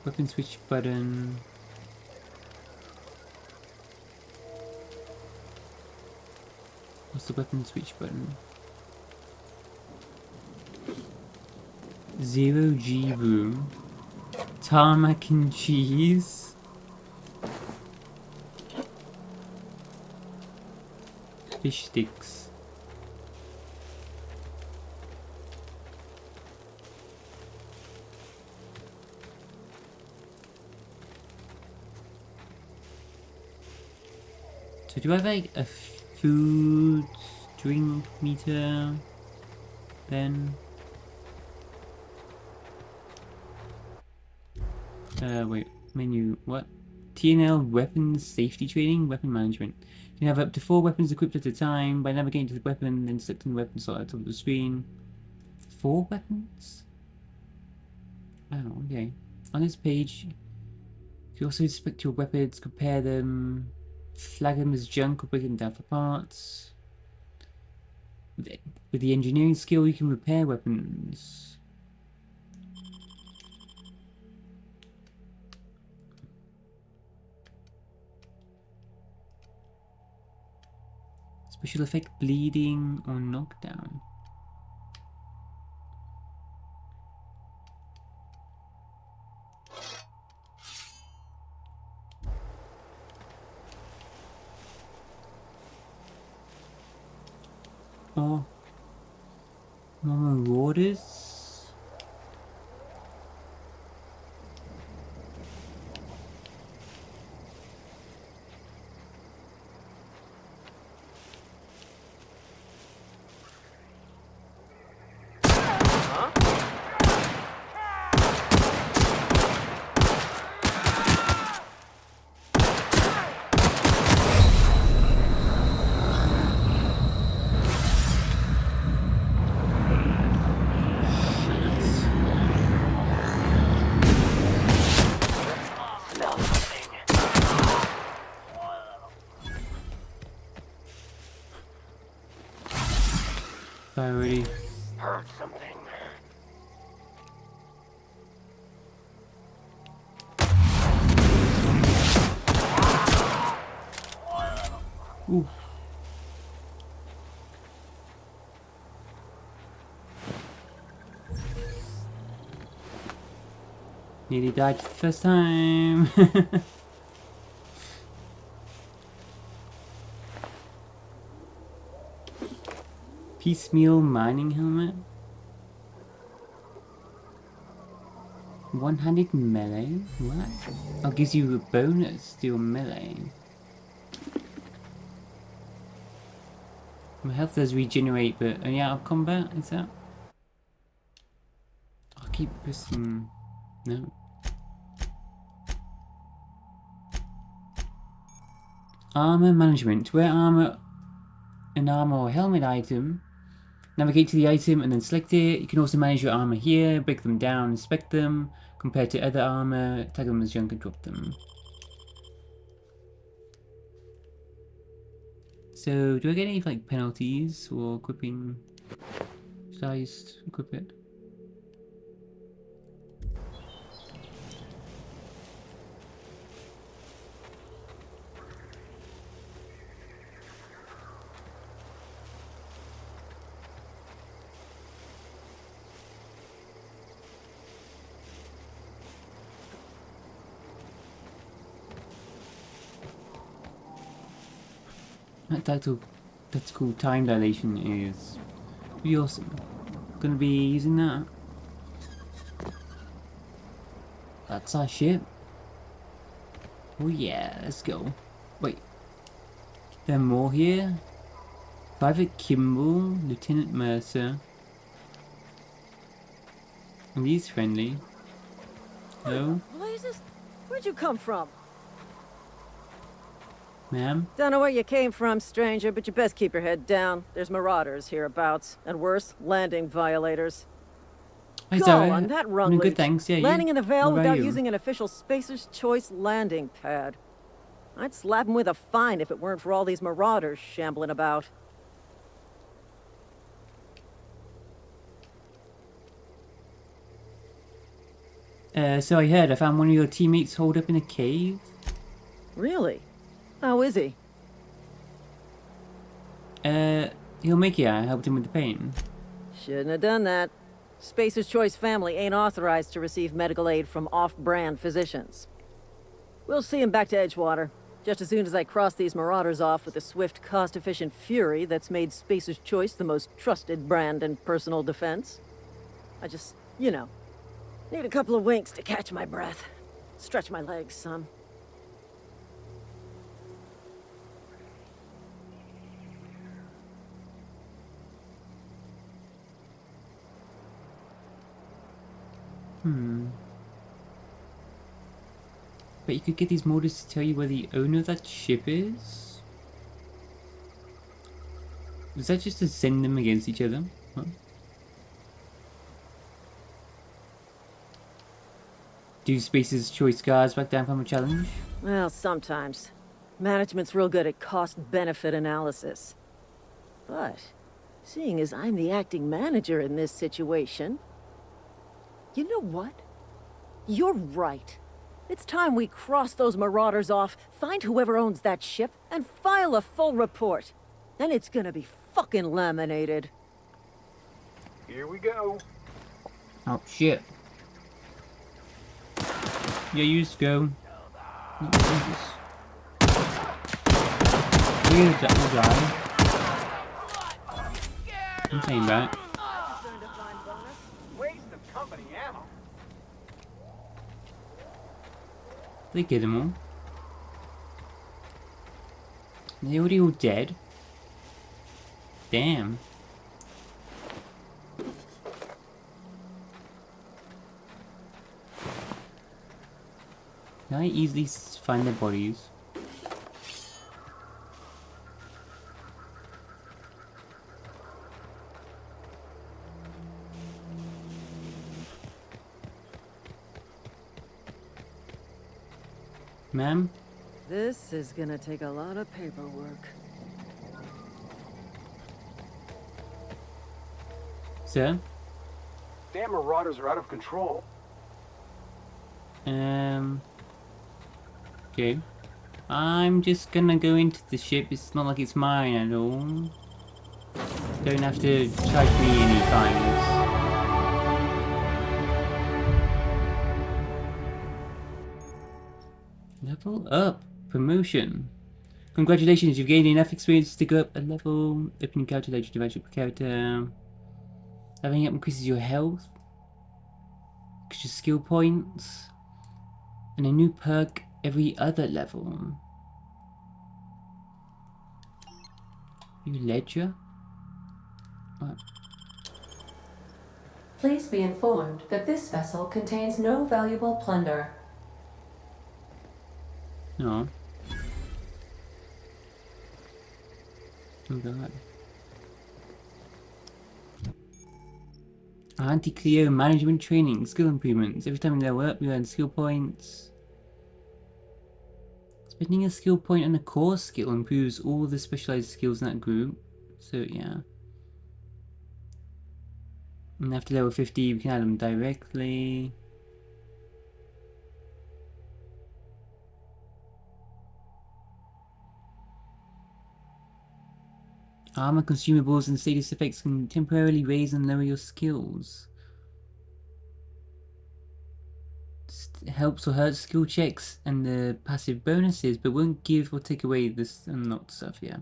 Weapon switch button. What's the weapon switch button? 0G room. Tarmac and cheese. Fish sticks. So do I have like a food, drink meter then? Wait, menu, what? TNL weapons safety training, weapon management. You can have up to 4 weapons equipped at a time by navigating to the weapon, then selecting the weapon slot at the top of the screen. 4 weapons? Oh, okay. On this page, you can also inspect your weapons, compare them, flag them as junk or break them down for parts. With the engineering skill, you can repair weapons. Special effect bleeding or knockdown. Oh, more marauders. Already. Heard something. Ooh. Nearly died the first time. Piecemeal mining helmet. One-handed melee? What? Oh, gives you a bonus to your melee. My health does regenerate, but only out of combat, is that? I'll keep pressing... No. Armor management. Wear an armor or helmet item. Navigate to the item and then select it. You can also manage your armor here, break them down, inspect them, compare to other armor, tag them as junk and drop them. So, do I get any like penalties for equipping? Should I just equip it? That tactical time dilation is pretty awesome. Gonna be using that. That's our ship. Oh yeah, let's go. Wait. There are more here? Private Kimball, Lieutenant Mercer. Are these friendly? Hello? Blazes? Where'd you come from? Ma'am? Don't know where you came from, stranger, but you best keep your head down. There's marauders hereabouts, and worse, landing violators. Hey, Go sorry. on, that rung No, good, leak. thanks. Yeah, Landing you. in the Vale What about without you? using an official Spacer's Choice landing pad. I'd slap him with a fine if it weren't for all these marauders shambling about. So I heard I found one of your teammates holed up in a cave. Really? How is he? He'll make it. I helped him with the pain. Shouldn't have done that. Spacer's Choice family ain't authorized to receive medical aid from off-brand physicians. We'll see him back to Edgewater, just as soon as I cross these marauders off with the swift, cost-efficient fury that's made Spacer's Choice the most trusted brand in personal defense. I just, you know, need a couple of winks to catch my breath. Stretch my legs some. But you could get these modders to tell you where the owner of that ship is? Was that just to send them against each other? Huh? Do Space's choice guards back down from a challenge? Well, sometimes. Management's real good at cost-benefit analysis. But, seeing as I'm the acting manager in this situation... You know what? You're right. It's time we cross those marauders off, find whoever owns that ship, and file a full report. Then it's gonna be fucking laminated. Here we go. Oh, shit. Yeah, you just go. Not dangerous. We're gonna die. I'm saying that. Waste of company ammo. They get them all. They already all dead. Damn. Can I easily find their bodies? Ma'am? This is gonna take a lot of paperwork. Sir? Damn marauders are out of control. Okay. I'm just gonna go into the ship. It's not like it's mine at all. Don't have to charge me any fines. Level up. Promotion. Congratulations, you've gained enough experience to go up a level. Opening character, legendary character. Leveling up increases your health. Extra skill points. And a new perk every other level. New ledger? What? Please be informed that this vessel contains no valuable plunder. No. Oh god. Anti-Cleo management training, skill improvements. Every time you level up, you earn skill points. Spending a skill point on a core skill improves all the specialized skills in that group. So yeah. And after level 50, we can add them directly. Armor consumables and status effects can temporarily raise and lower your skills. Helps or hurts skill checks and the passive bonuses, but won't give or take away this unlocked stuff, yeah.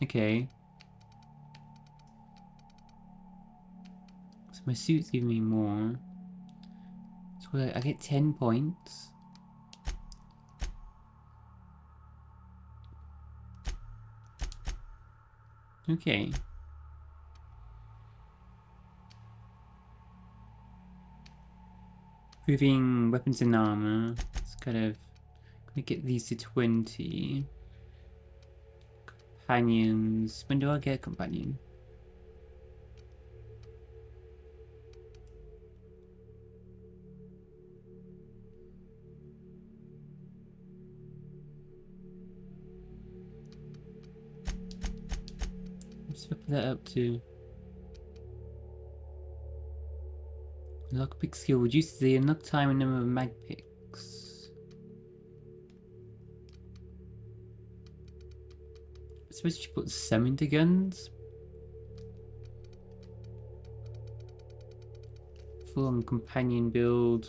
Okay. So my suit's giving me more. So I get 10 points. Okay. Improving weapons and armor. It's kind of gonna get these to 20. Companions. When do I get a companion? Let's put that up to. Lockpick skill reduces the unlock time and number of mag picks. I suppose you should put some into guns. Full on companion build.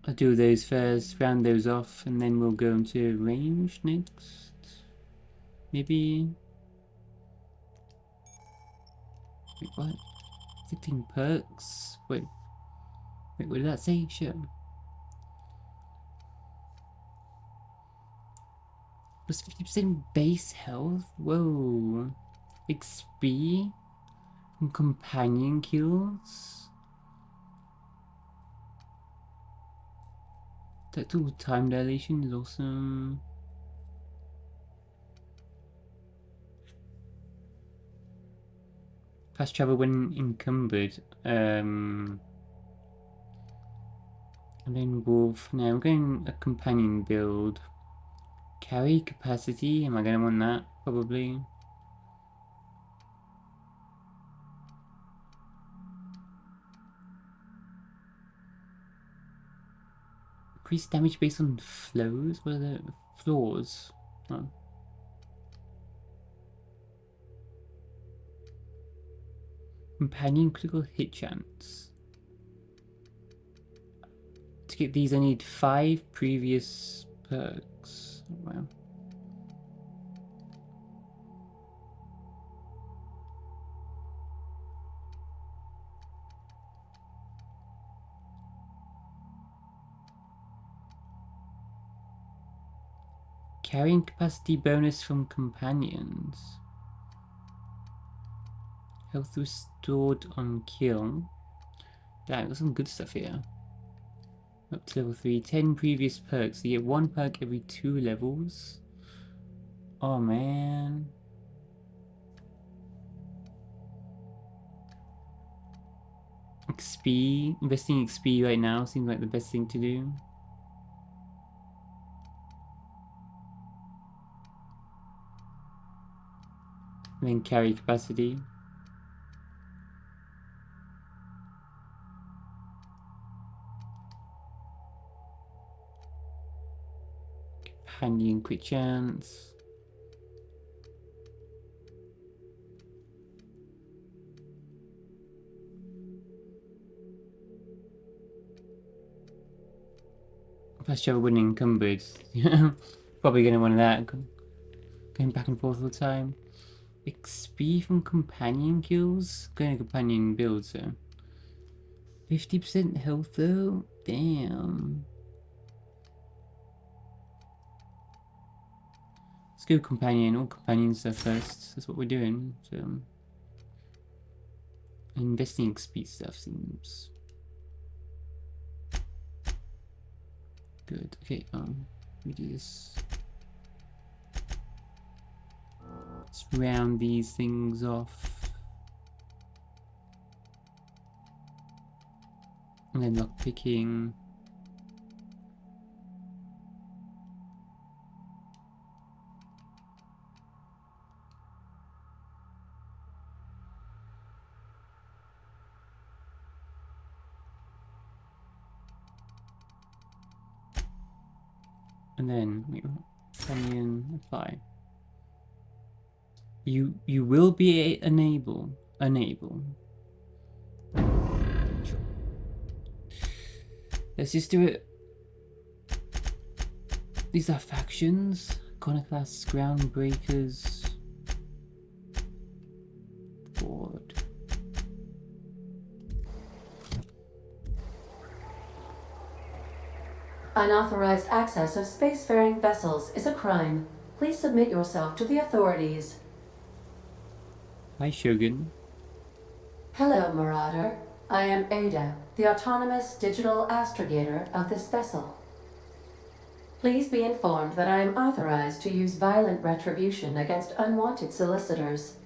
I'll do those first, round those off, and then we'll go into range next. Maybe. Wait, what? 15 perks? Wait, what did that say? Sure. Plus 50% base health? Whoa. XP from companion kills? Total time dilation is awesome. Fast travel when encumbered. And then wolf. Now I'm going a companion build. Carry capacity. Am I gonna want that? Probably. Increase damage based on flows? What are the floors? Oh. Companion critical hit chance. To get these I need 5 previous perks. Oh, wow. Carrying capacity bonus from companions. Health restored on kill. Damn, got some good stuff here. Up to level 3. 10 previous perks. You get 1 perk every 2 levels. Oh man. XP. Investing XP right now seems like the best thing to do. And then carry capacity. Companion quick chance. Fast travel when encumbered. Probably gonna want that. Going back and forth all the time. XP from companion kills? Going to companion build, so 50% health though? Damn. Let's go companion, all companion stuff first. That's what we're doing. So investing XP stuff seems good. Okay, we do this. Let's round these things off. And then lock picking. And then we companion apply. You will be unable. Sure. Let's just do it. These are factions. Iconoclasts, Groundbreakers, Board. Unauthorized access of spacefaring vessels is a crime. Please submit yourself to the authorities. Hi, Shogun. Hello, Marauder. I am Ada, the autonomous digital astrogator of this vessel. Please be informed that I am authorized to use violent retribution against unwanted solicitors.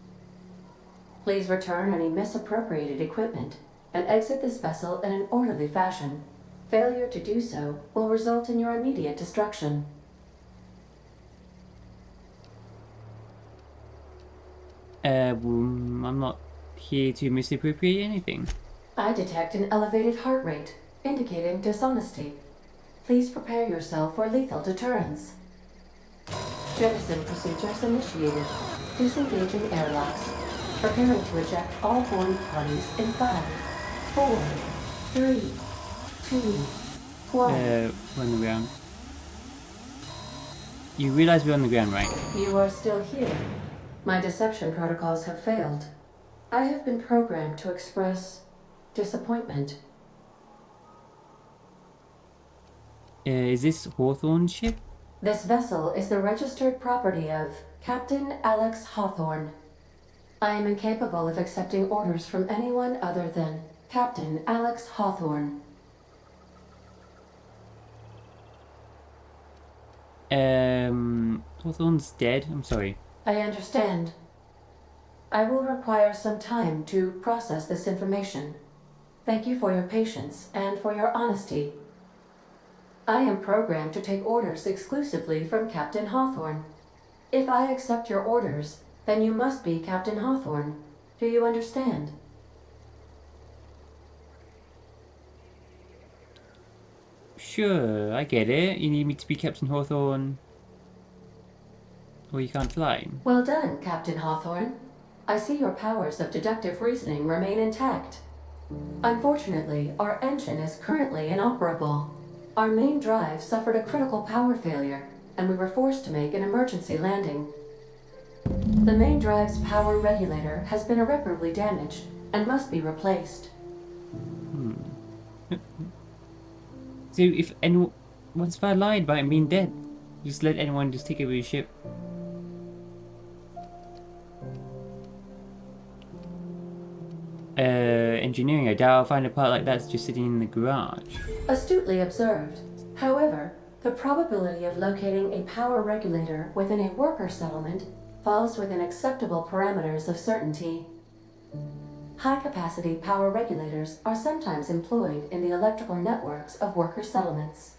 Please return any misappropriated equipment and exit this vessel in an orderly fashion. Failure to do so will result in your immediate destruction. I'm not here to misappropriate anything. I detect an elevated heart rate, indicating dishonesty. Please prepare yourself for lethal deterrence. Jettison procedures initiated. Disengaging airlocks. Preparing to eject all boarding parties in 5, 4, 3, 2, Why? we're on the ground. You realize we're on the ground, right? You are still here. My deception protocols have failed. I have been programmed to express disappointment. Is this Hawthorne's ship? This vessel is the registered property of Captain Alex Hawthorne. I am incapable of accepting orders from anyone other than Captain Alex Hawthorne. Hawthorne's dead. I'm sorry. I understand. I will require some time to process this information. Thank you for your patience and for your honesty. I am programmed to take orders exclusively from Captain Hawthorne. If I accept your orders, then you must be Captain Hawthorne. Do you understand? Sure, I get it. You need me to be Captain Hawthorne. Or you can't fly. Well done, Captain Hawthorne. I see your powers of deductive reasoning remain intact. Unfortunately, our engine is currently inoperable. Our main drive suffered a critical power failure, and we were forced to make an emergency landing. The main drive's power regulator has been irreparably damaged and must be replaced. So if anyone... What's if I lied about him being dead? Just let anyone just take over his ship. Engineering. I doubt I'll find a part like that's just sitting in the garage. Astutely observed. However, the probability of locating a power regulator within a worker settlement falls within acceptable parameters of certainty. High-capacity power regulators are sometimes employed in the electrical networks of worker settlements.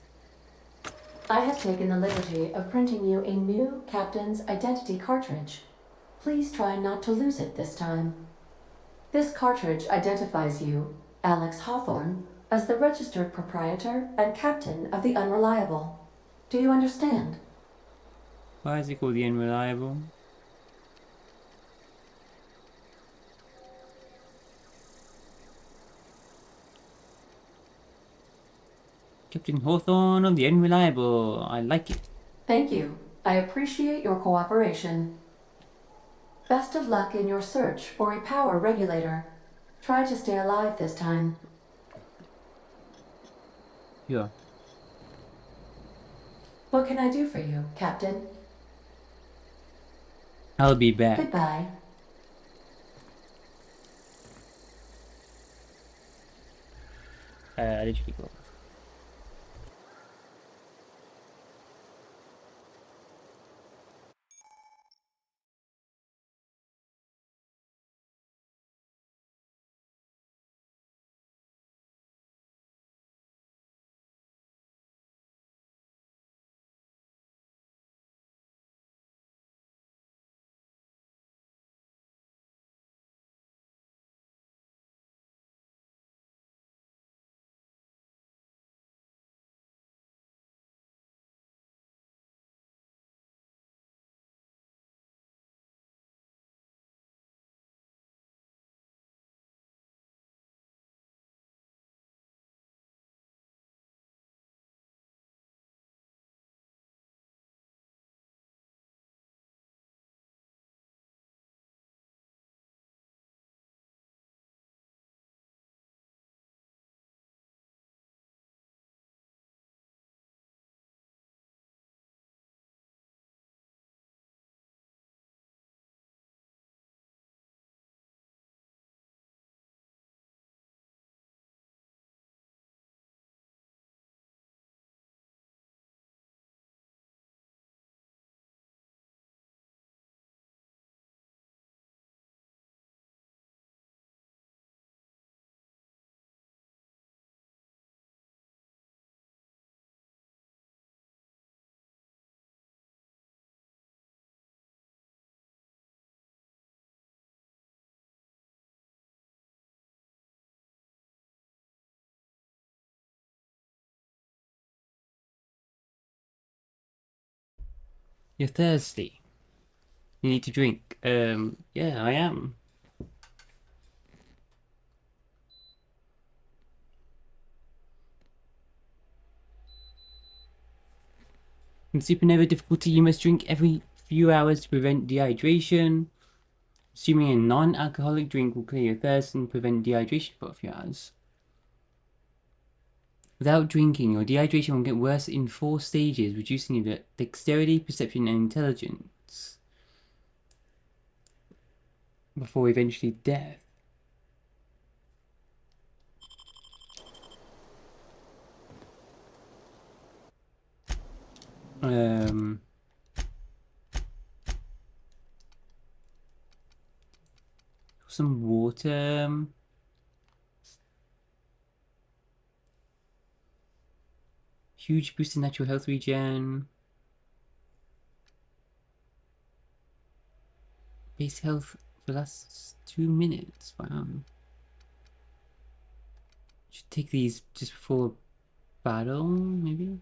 I have taken the liberty of printing you a new Captain's Identity cartridge. Please try not to lose it this time. This cartridge identifies you, Alex Hawthorne, as the registered proprietor and captain of the Unreliable. Do you understand? Why is it called the Unreliable? Captain Hawthorne of the Unreliable. I like it. Thank you. I appreciate your cooperation. Best of luck in your search for a power regulator. Try to stay alive this time. Yeah. What can I do for you, Captain? I'll be back. Goodbye. I literally go. You're thirsty. You need to drink. Yeah, I am. In Supernova difficulty, you must drink every few hours to prevent dehydration. Assuming a non-alcoholic drink will clear your thirst and prevent dehydration for a few hours. Without drinking, your dehydration will get worse in 4 stages, reducing your dexterity, perception, and intelligence, before eventually death. Some water. Huge boost in natural health regen. Base health for the last 2 minutes. Wow. Should take these just before battle, maybe?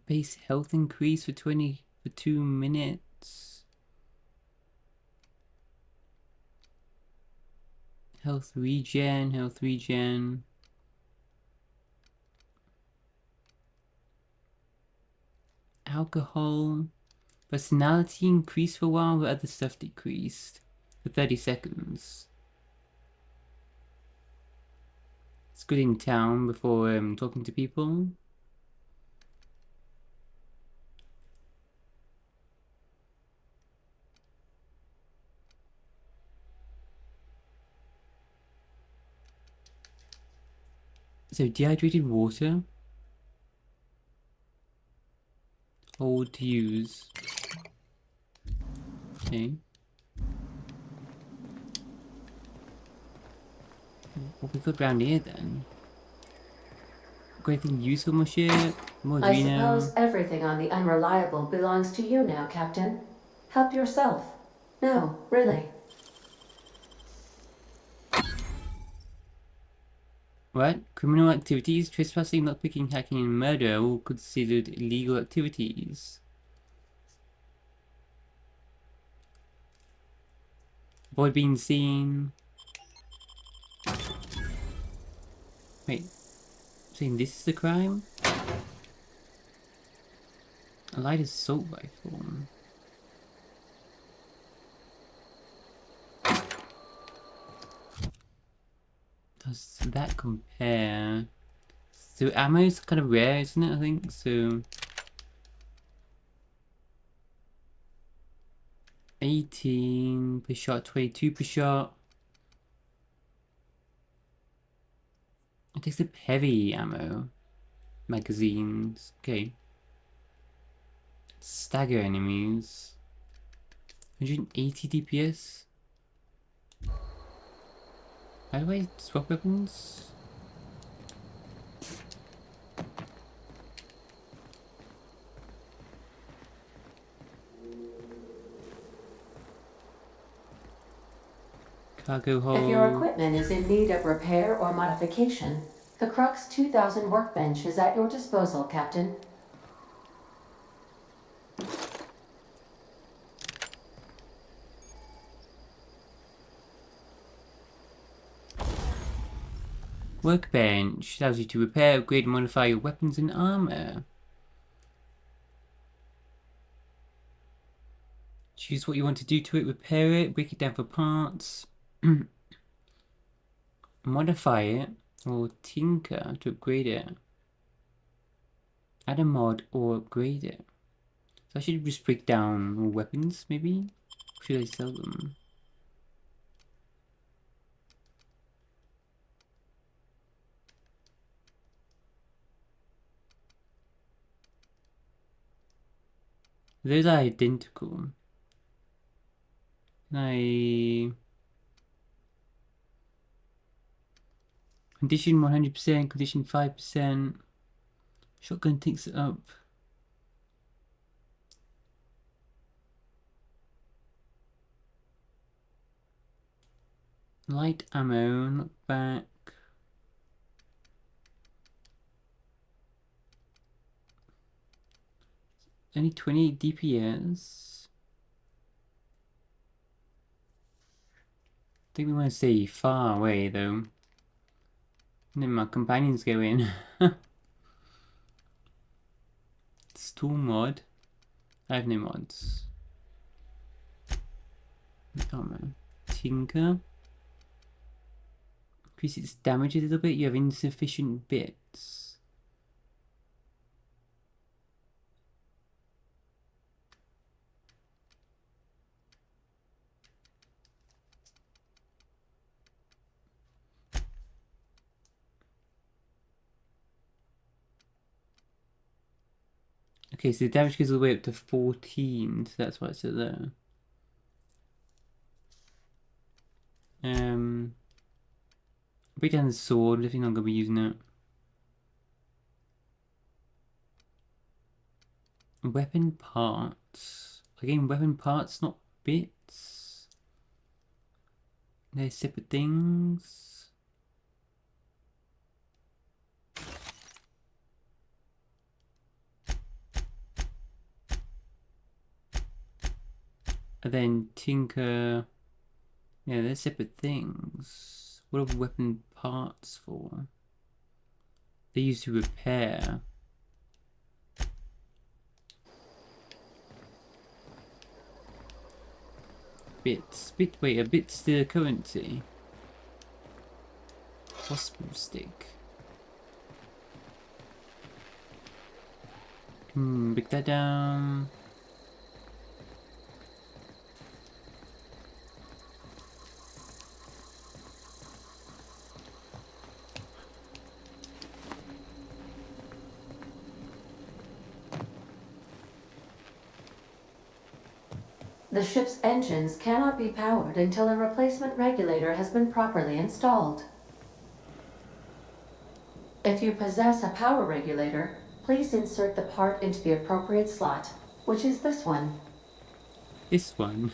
Base health increase for 2 minutes. Health regen. Alcohol. Personality increased for a while, but other stuff decreased for 30 seconds. It's good in town before talking to people. So dehydrated water. Hold to use. Okay. What we got around here then? Got anything useful, my ship? More I Reno. suppose everything on the Unreliable belongs to you now, Captain. Help yourself. No, really. What? Criminal activities, trespassing, lockpicking, hacking, and murder are all considered illegal activities. Avoid being seen. Wait, saying this is the crime? A light assault rifle. Does that compare? So ammo is kind of rare, isn't it? I think so. 18 per shot, 22 per shot. It takes up heavy ammo. Magazines. Okay. Stagger enemies. 180 DPS. How do I swap weapons? Cargo hold. If your equipment is in need of repair or modification, the Crux 2000 workbench is at your disposal, Captain. Workbench allows you to repair, upgrade, and modify your weapons and armor. Choose what you want to do to it, repair it, break it down for parts, modify it, or tinker to upgrade it. Add a mod or upgrade it. So I should just break down more weapons, maybe? Should I sell them? Those are identical. Condition 100%, condition 5%. Shotgun takes it up. Light ammo, not back. Only 28 DPS. I think we want to stay far away though. And then my companions go in. Storm mod. I have no mods. Armor. Tinker. Increase its damage a little bit. You have insufficient bits. Okay, so the damage goes all the way up to 14, so that's why it's at there. Break down the sword, definitely not gonna be using it. Weapon parts. Again, weapon parts, not bits. They're separate things. And then tinker. Yeah, they're separate things. What are weapon parts for? They're used to repair. Bits. Wait, a bit's the currency. Possible stick. Break that down. The ship's engines cannot be powered until a replacement regulator has been properly installed. If you possess a power regulator, please insert the part into the appropriate slot, which is this one. This one.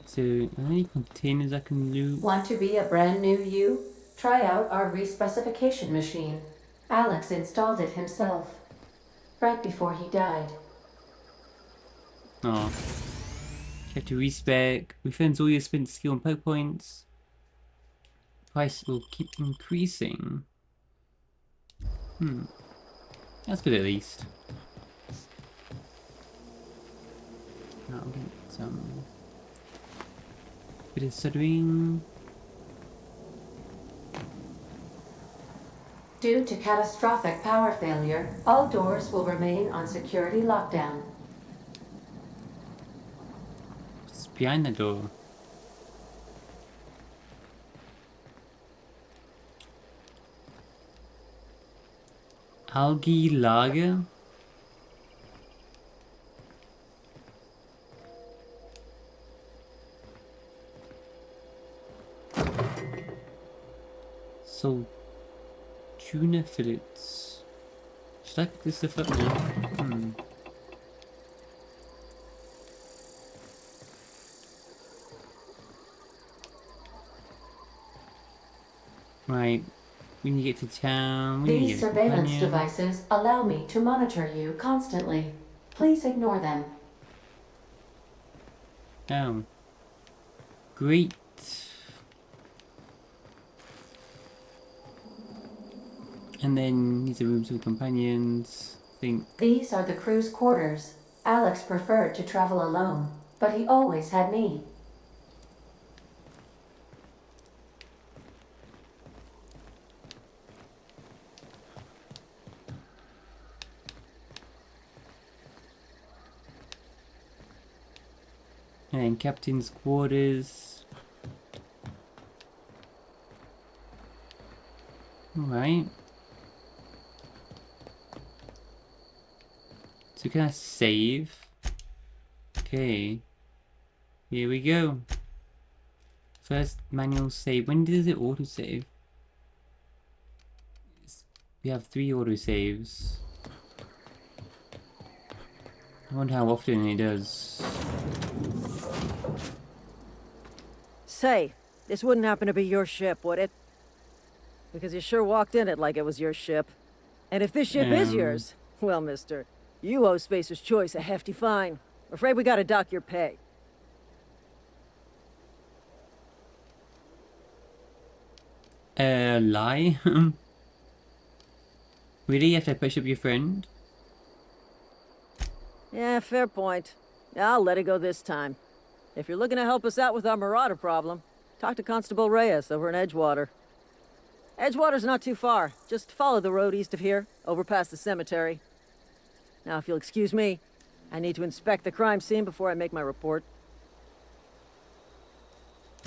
So, how many containers I can loot? Want to be a brand new you? Try out our respecification machine. Alex installed it himself, right before he died. Oh. You have to respec. Refunds all your spent skill and perk points. Price will keep increasing. That's good at least. Now I'll get some bit of soldering. Due to catastrophic power failure, all doors will remain on security lockdown. It's behind the door. Algae lager? So, tuna fillets. Should I pick this stuff up now? Right. We need to get to town. We need to These get a surveillance companion. devices allow me to monitor you constantly. Please ignore them. Oh. Great. And then these are rooms with companions. I think. These are the crew's quarters. Alex preferred to travel alone, but he always had me. And captain's quarters. Alright. So can I save? Okay. Here we go. First manual save. When does it auto save? We have 3 auto saves. I wonder how often it does. Say, this wouldn't happen to be your ship, would it? Because you sure walked in it like it was your ship. And if this ship is yours, well, mister, you owe Spacer's Choice a hefty fine. Afraid we gotta dock your pay. Lie? Really? You have to push up your friend? Yeah, fair point. I'll let it go this time. If you're looking to help us out with our marauder problem, talk to Constable Reyes over in Edgewater. Edgewater's not too far. Just follow the road east of here, over past the cemetery. Now, if you'll excuse me, I need to inspect the crime scene before I make my report.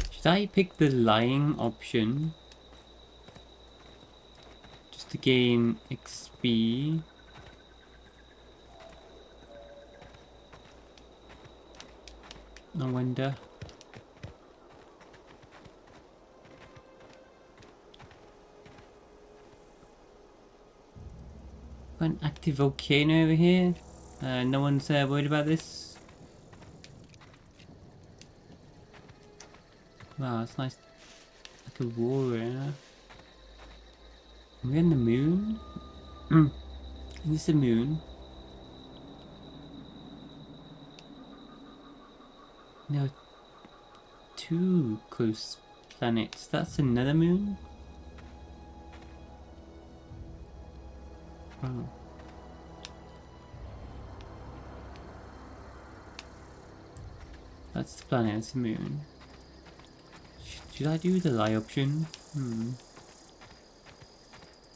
Should I pick the lying option? Just to gain XP? I wonder. Got an active volcano over here. No one's worried about this. Wow, it's nice. Like aurora. Are we on the moon? Is this the moon? No. Two close planets. That's another moon? Wow. That's the planet, it's the moon. Should I do the lie option?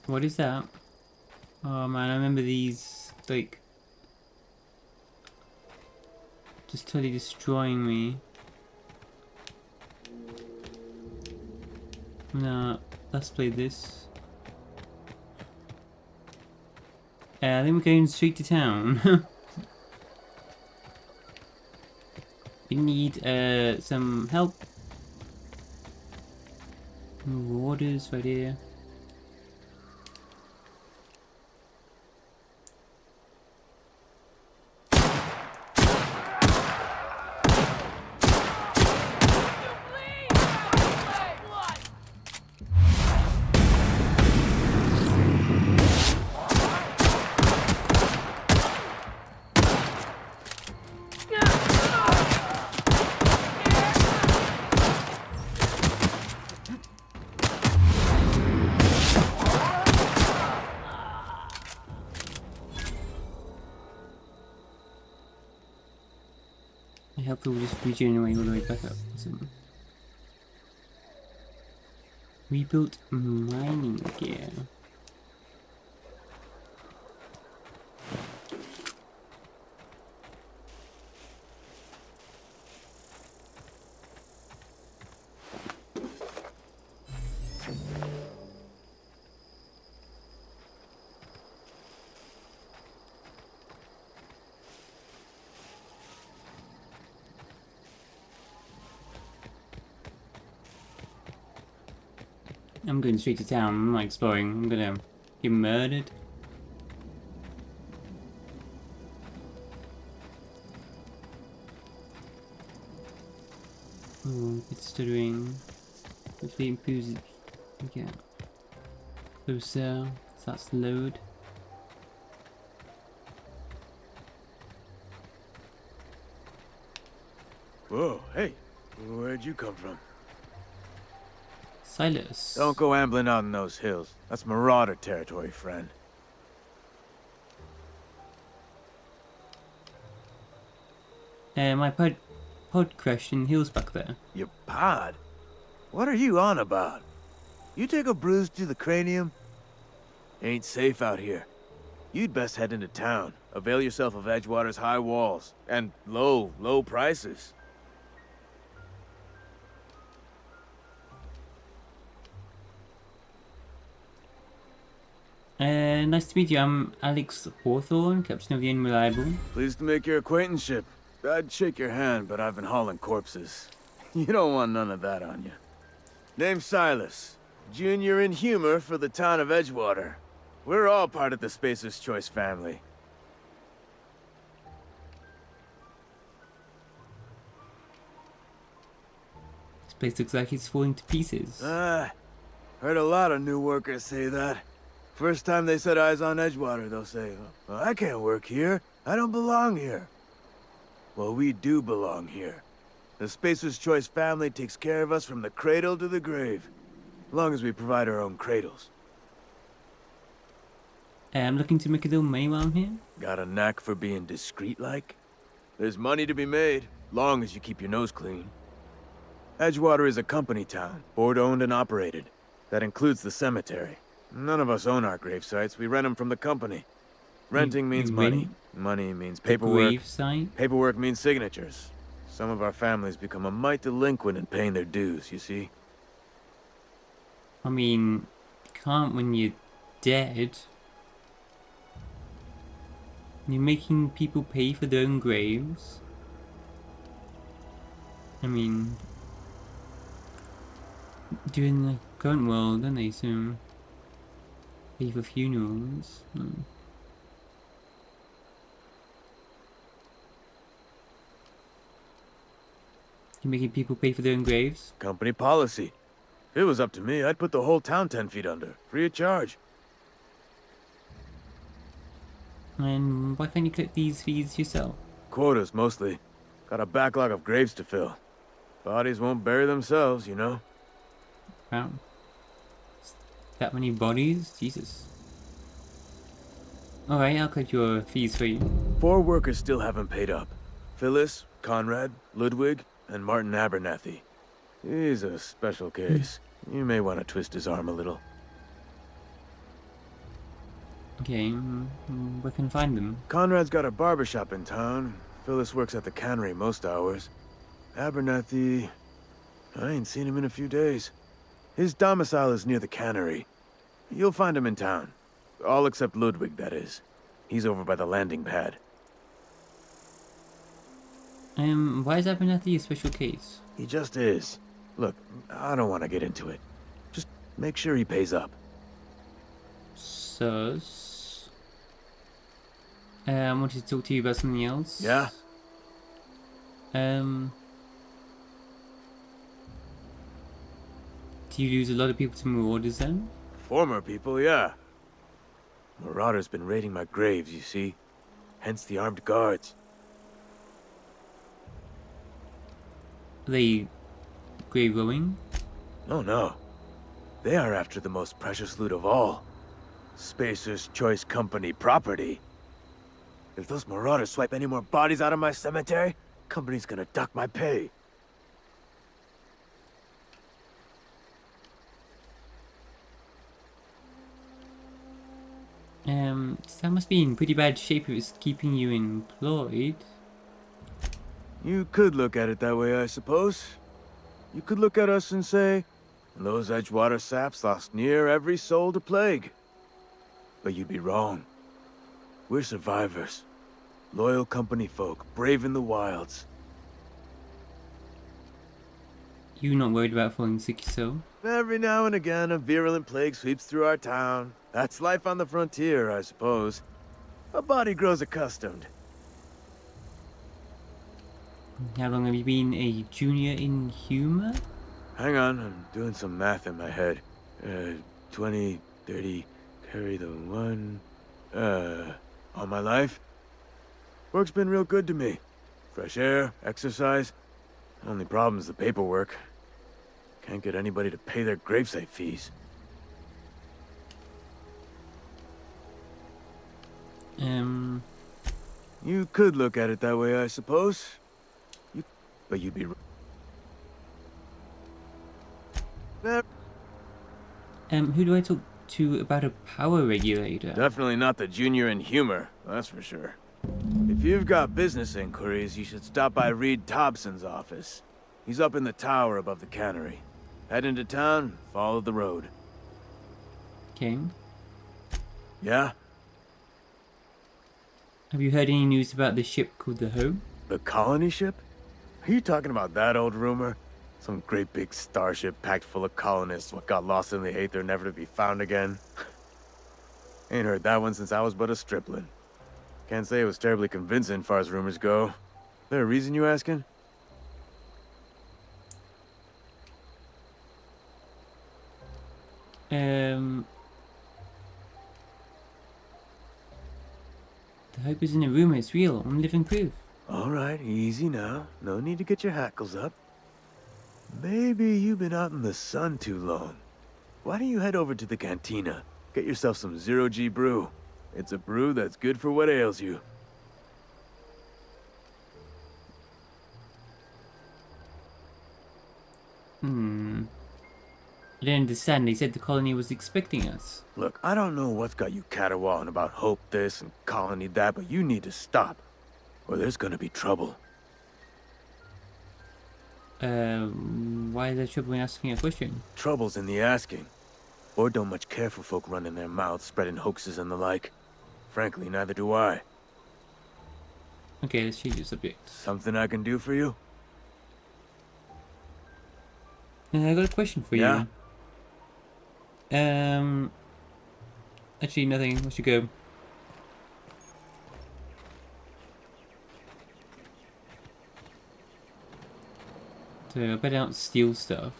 What is that? Oh man, I remember these, like, just totally destroying me. No, let's play this. I think we're going straight to town. We need some help. Marauders right here. I hope it will just regenerate all the way back up. Awesome. Rebuilt mining gear. I'm going straight to town. I'm not exploring. I'm gonna get murdered. Oh, it's stuttering. Hopefully improves it. Okay. Closer. Starts to load. Whoa, hey, where'd you come from? Silas. Don't go ambling out in those hills. That's marauder territory, friend. My pod crashed in hills back there. Your pod? What are you on about? You take a bruise to the cranium? Ain't safe out here. You'd best head into town. Avail yourself of Edgewater's high walls. And low prices. Nice to meet you. I'm Alex Hawthorne, Captain of the Unreliable. Pleased to make your acquaintanceship. I'd shake your hand, but I've been hauling corpses. You don't want none of that on you. Name's Silas. Junior in humor for the town of Edgewater. We're all part of the Spacer's Choice family. place looks like it's falling to pieces. Heard a lot of new workers say that. First time they set eyes on Edgewater, they'll say, well, I can't work here. I don't belong here. Well, we do belong here. The Spacer's Choice family takes care of us from the cradle to the grave. As long as we provide our own cradles. I'm looking to make a little money while I'm here. Got a knack for being discreet-like? There's money to be made, long as you keep your nose clean. Edgewater is a company town, board-owned and operated. That includes the cemetery. None of us own our grave sites. We rent them from the company. Renting means money. Money means paperwork. Grave site? Paperwork means signatures. Some of our families become a mite delinquent in paying their dues, you see? I mean, you can't when you're dead. You're making people pay for their own graves. I mean, during the current world, don't they? So, pay for funerals. You're making people pay for their own graves? Company policy. If it was up to me, I'd put the whole town 10 feet under, free of charge. And why can't you collect these fees yourself? Quotas, mostly. Got a backlog of graves to fill. Bodies won't bury themselves, you know? Wow. That many bodies? Jesus. Alright, I'll collect your fees for you. 4 workers still haven't paid up. Phyllis, Conrad, Ludwig, and Martin Abernathy. He's a special case. You may want to twist his arm a little. Okay, where can I find them? Conrad's got a barbershop in town. Phyllis works at the cannery most hours. Abernathy... I ain't seen him in a few days. His domicile is near the cannery. You'll find him in town. All except Ludwig, that is. He's over by the landing pad. Why is Abernathy a special case? He just is. Look, I don't want to get into it. Just make sure he pays up. Sus. I wanted to talk to you about something else. Yeah? Do you lose a lot of people to marauders then? Former people, yeah. Marauders been raiding my graves, you see. Hence the armed guards. Are they grave robbing? Oh no. They are after the most precious loot of all. Spacer's Choice Company property. If those marauders swipe any more bodies out of my cemetery, company's gonna duck my pay. That must be in pretty bad shape if it's keeping you employed. You could look at it that way, I suppose. You could look at us and say, those Edgewater saps lost near every soul to plague. But you'd be wrong. We're survivors. Loyal company folk, brave in the wilds. You not worried about falling sick yourself? Every now and again, a virulent plague sweeps through our town. That's life on the frontier, I suppose. A body grows accustomed. How long have you been a junior in humor? Hang on, I'm doing some math in my head. 20, 30, carry the 1... all my life? Work's been real good to me. Fresh air, exercise. Only problem is the paperwork. Can't get anybody to pay their gravesite fees. You could look at it that way, I suppose. But you'd be... Who do I talk to about a power regulator? Definitely not the junior in humor, that's for sure. If you've got business inquiries, you should stop by Reed Thompson's office. He's up in the tower above the cannery. Head into town, follow the road. Okay. Yeah? Have you heard any news about the ship called the Hope? The colony ship? Are you talking about that old rumor? Some great big starship packed full of colonists what got lost in the aether never to be found again? Ain't heard that one since I was but a stripling. Can't say it was terribly convincing far as rumors go. There a reason you asking? The hope isn't a rumor, it's real. I'm living proof. All right, easy now. No need to get your hackles up. Maybe you've been out in the sun too long. Why don't you head over to the cantina? Get yourself some zero-G brew. It's a brew that's good for what ails you. I didn't understand. They said the colony was expecting us. Look, I don't know what's got you caterwauling about hope this and colony that, but you need to stop, or there's gonna be trouble. Why is there trouble in asking a question? Trouble's in the asking. Or don't much care for folk running their mouths, spreading hoaxes and the like. Frankly, neither do I. Okay, let's change the subject. Something I can do for you? I got a question for Yeah? you. Actually, nothing. Where should go? So I better not steal stuff.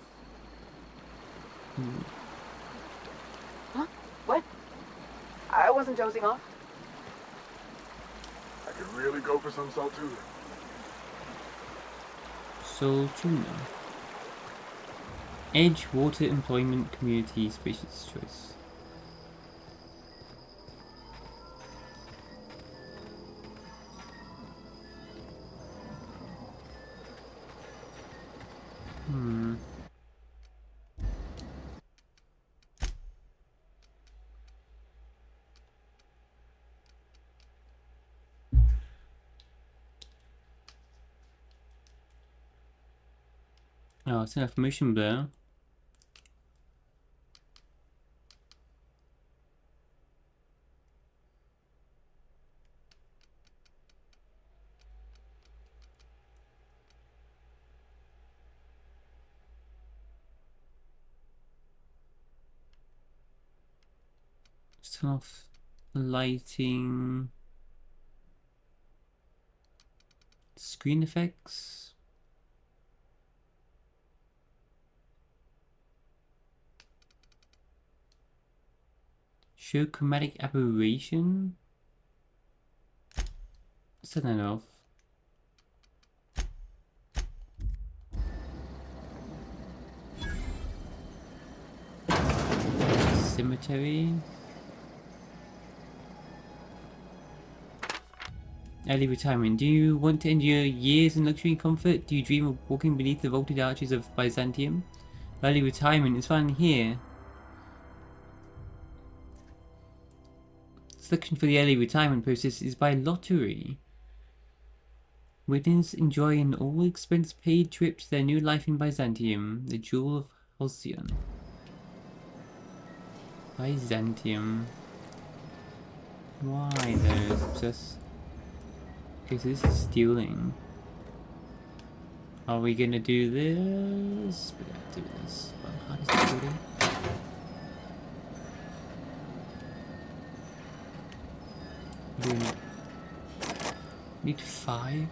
Huh? What? I wasn't dozing off. I could really go for some salt too. Soul tuna. Edge Water Employment Community Species Choice. Oh, it's enough motion blur. Just turn off lighting. Screen effects. Show chromatic aberration. Set that off. Cemetery. Early retirement. Do you want to end your years in luxury and comfort? Do you dream of walking beneath the vaulted arches of Byzantium? Early retirement is found here. Selection for the early retirement process is by lottery. Winners enjoy an all-expense-paid trip to their new life in Byzantium, the Jewel of Halcyon. Byzantium. Why though, Success? Okay, so this is stealing. Are we gonna do this? We're gonna do this. How does it do? Need 5?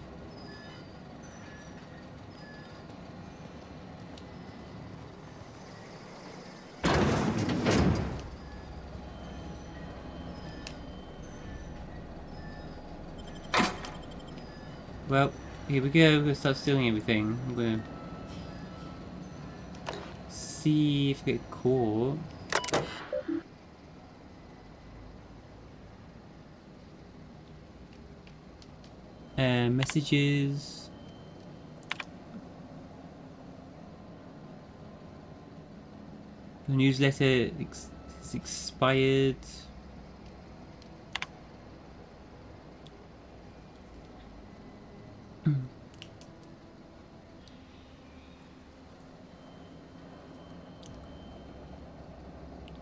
Well, here we go. We'll start stealing everything. I'm gonna see if I get caught. Messages. The newsletter is expired.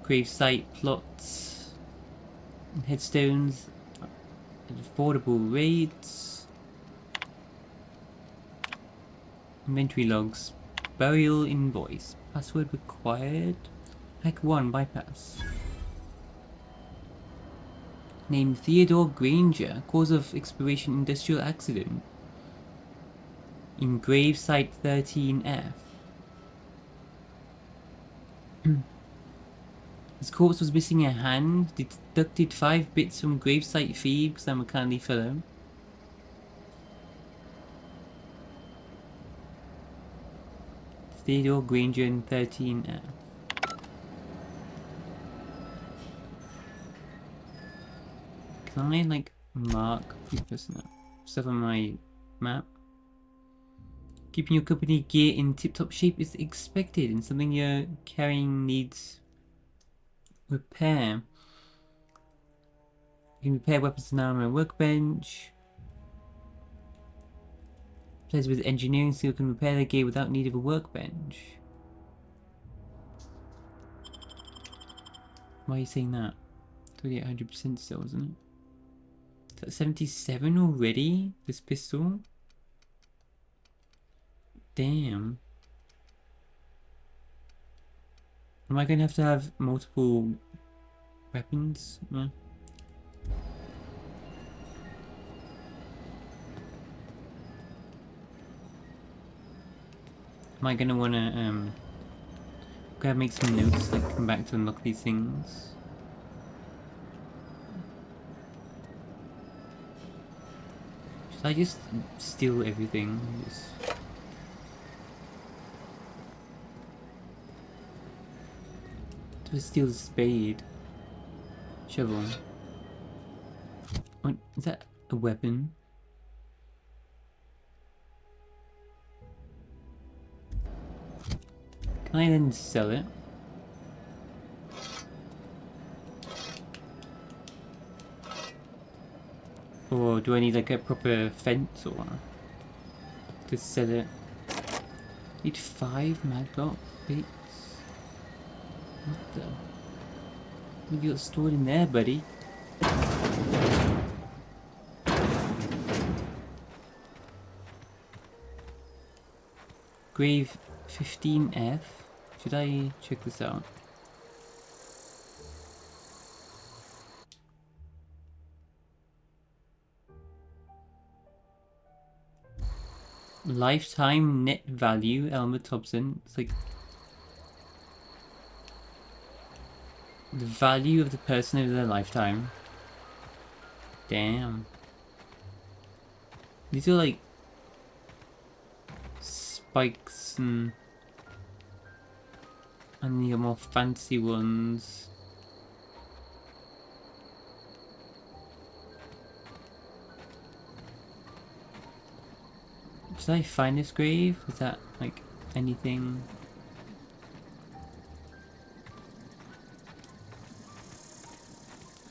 Gravesite plots and headstones at affordable rates. Inventory logs. Burial invoice. Password required. Hack 1 bypass. Name Theodore Granger. Cause of expiration industrial accident. In gravesite 13F. His corpse was missing a hand. Deducted 5 bits from gravesite feed because I'm a kindly fellow. Theodore Granger in 13F. Can I, like, mark stuff on my map? Keeping your company gear in tip-top shape is expected, and something you're carrying needs repair. You can repair weapons and armor workbench. Players with engineering skill can repair their gear without need of a workbench. Why are you saying that? 2800% still, isn't it? Is that 77 already? This pistol? Damn. Am I going to have multiple weapons? Yeah. Am I going to want to go make some notes, like come back to unlock these things? Should I just steal everything? Just steal the spade. Shovel. What, is that a weapon? Can I then sell it? Or do I need like a proper fence or to sell it? Need 5 maglock bits? What the? What you got stored in there, buddy? Grave 15F. Should I check this out? Lifetime net value, Elmer Thompson. It's like the value of the person over their lifetime. Damn. These are like spikes and the more fancy ones. Did I find this grave? Was that like anything?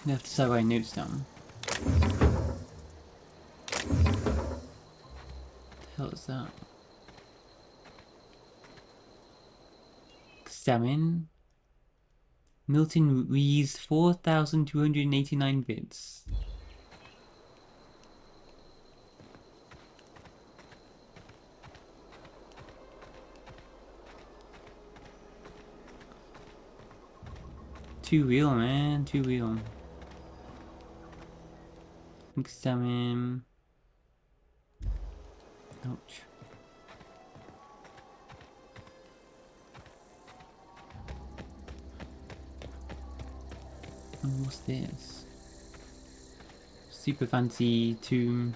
I have to start writing notes down. What the hell is that? Examine. Milton Rees 4,289 bits. Too real, man. Too real. Examine. Ouch. And what's this? Super fancy tomb.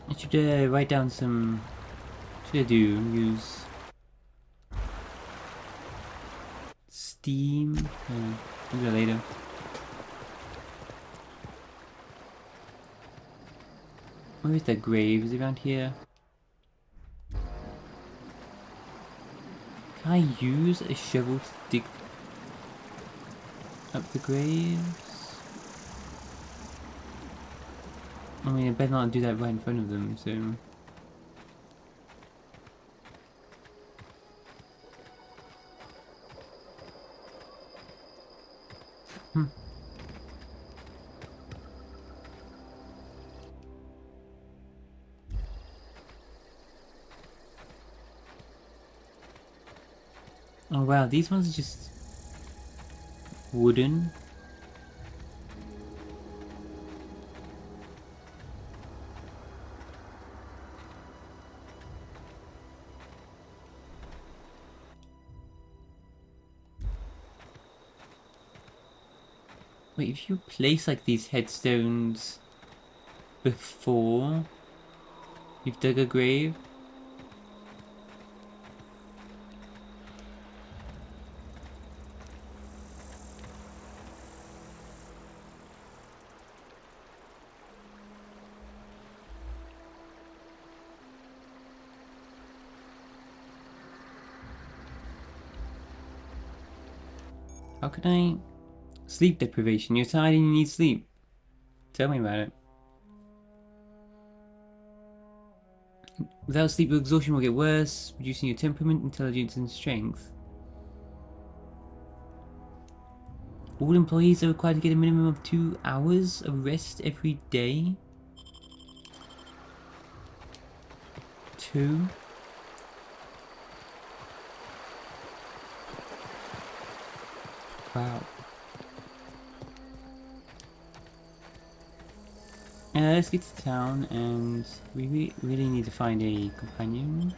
I should write down some. Should I do? Use Steam. Do that later. Where is that grave? Is it around here? Can I use a shovel to dig up the graves? I mean, I better not do that right in front of them, so... Oh wow, these ones are just wooden. Wait, if you place like these headstones before you've dug a grave. How can I... Sleep deprivation. You're tired and you need sleep. Tell me about it. Without sleep, your exhaustion will get worse, reducing your temperament, intelligence, and strength. All employees are required to get a minimum of 2 hours of rest every day. 2? Wow. Let's get to town, and we really need to find a companion.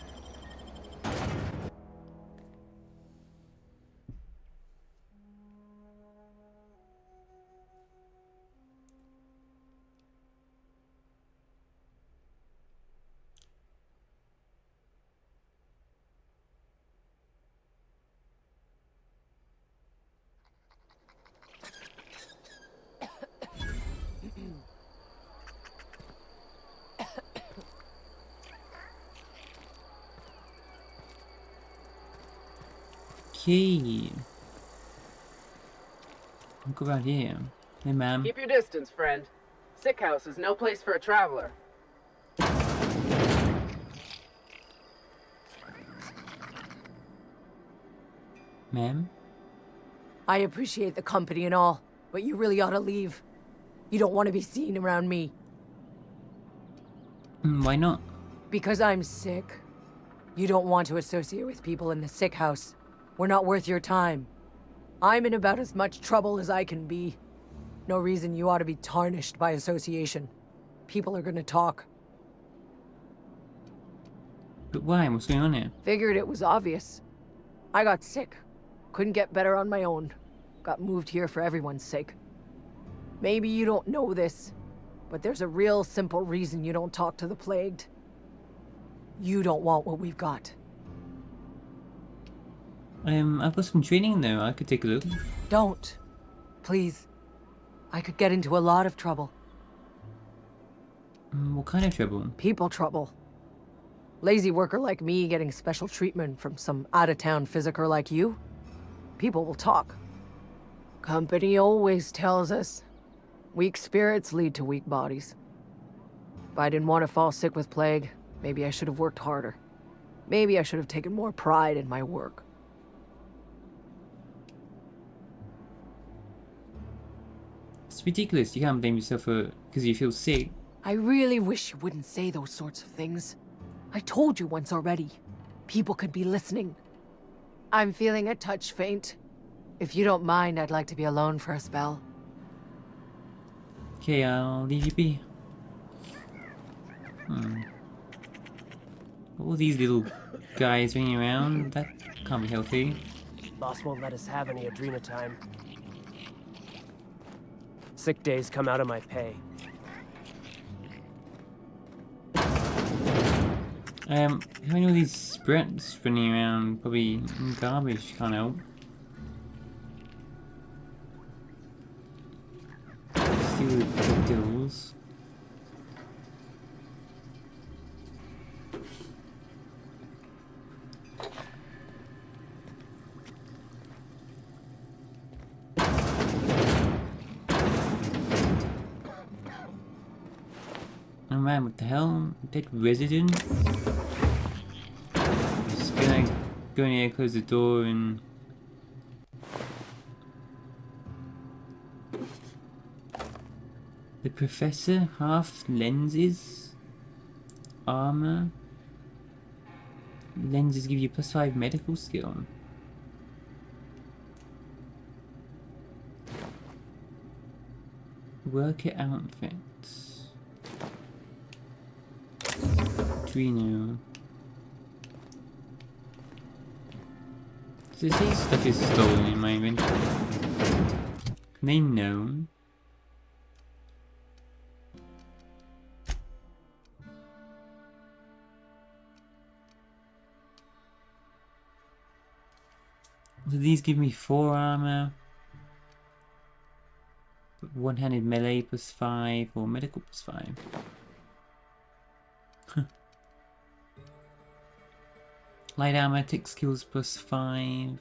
Okay. Look around here. Hey, ma'am. Keep your distance, friend. Sick house is no place for a traveler. Ma'am? I appreciate the company and all, but you really ought to leave. You don't want to be seen around me. Why not? Because I'm sick. You don't want to associate with people in the sick house. We're not worth your time. I'm in about as much trouble as I can be. No reason you ought to be tarnished by association. People are gonna talk. But why? What's going on here? Figured it was obvious. I got sick. Couldn't get better on my own. Got moved here for everyone's sake. Maybe you don't know this, but there's a real simple reason you don't talk to the plagued. You don't want what we've got. I've got some training though. I could take a look. Don't. Please. I could get into a lot of trouble. What kind of trouble? People trouble. Lazy worker like me getting special treatment from some out-of-town physiker like you. People will talk. Company always tells us weak spirits lead to weak bodies. If I didn't want to fall sick with plague, maybe I should have worked harder. Maybe I should have taken more pride in my work. It's ridiculous. You can't blame yourself for because you feel sick. I really wish you wouldn't say those sorts of things. I told you once already. People could be listening. I'm feeling a touch faint. If you don't mind, I'd like to be alone for a spell. Okay, I'll leave you be. All these little guys running around, that can't be healthy. Boss won't let us have any Adrena time. Sick days come out of my pay. Having all these sprints running around, probably garbage, can't help. Steal the kills. Oh man, what the hell? Dead resident? Just gonna go in here, close the door, and... The professor, half lenses, armor. Lenses give you +5 medical skill. Worker outfits. Adreno. So this stuff is stolen in my inventory. They know. So these give me 4 armor. One-handed melee +5 or medical +5. Light armor, tick skills +5.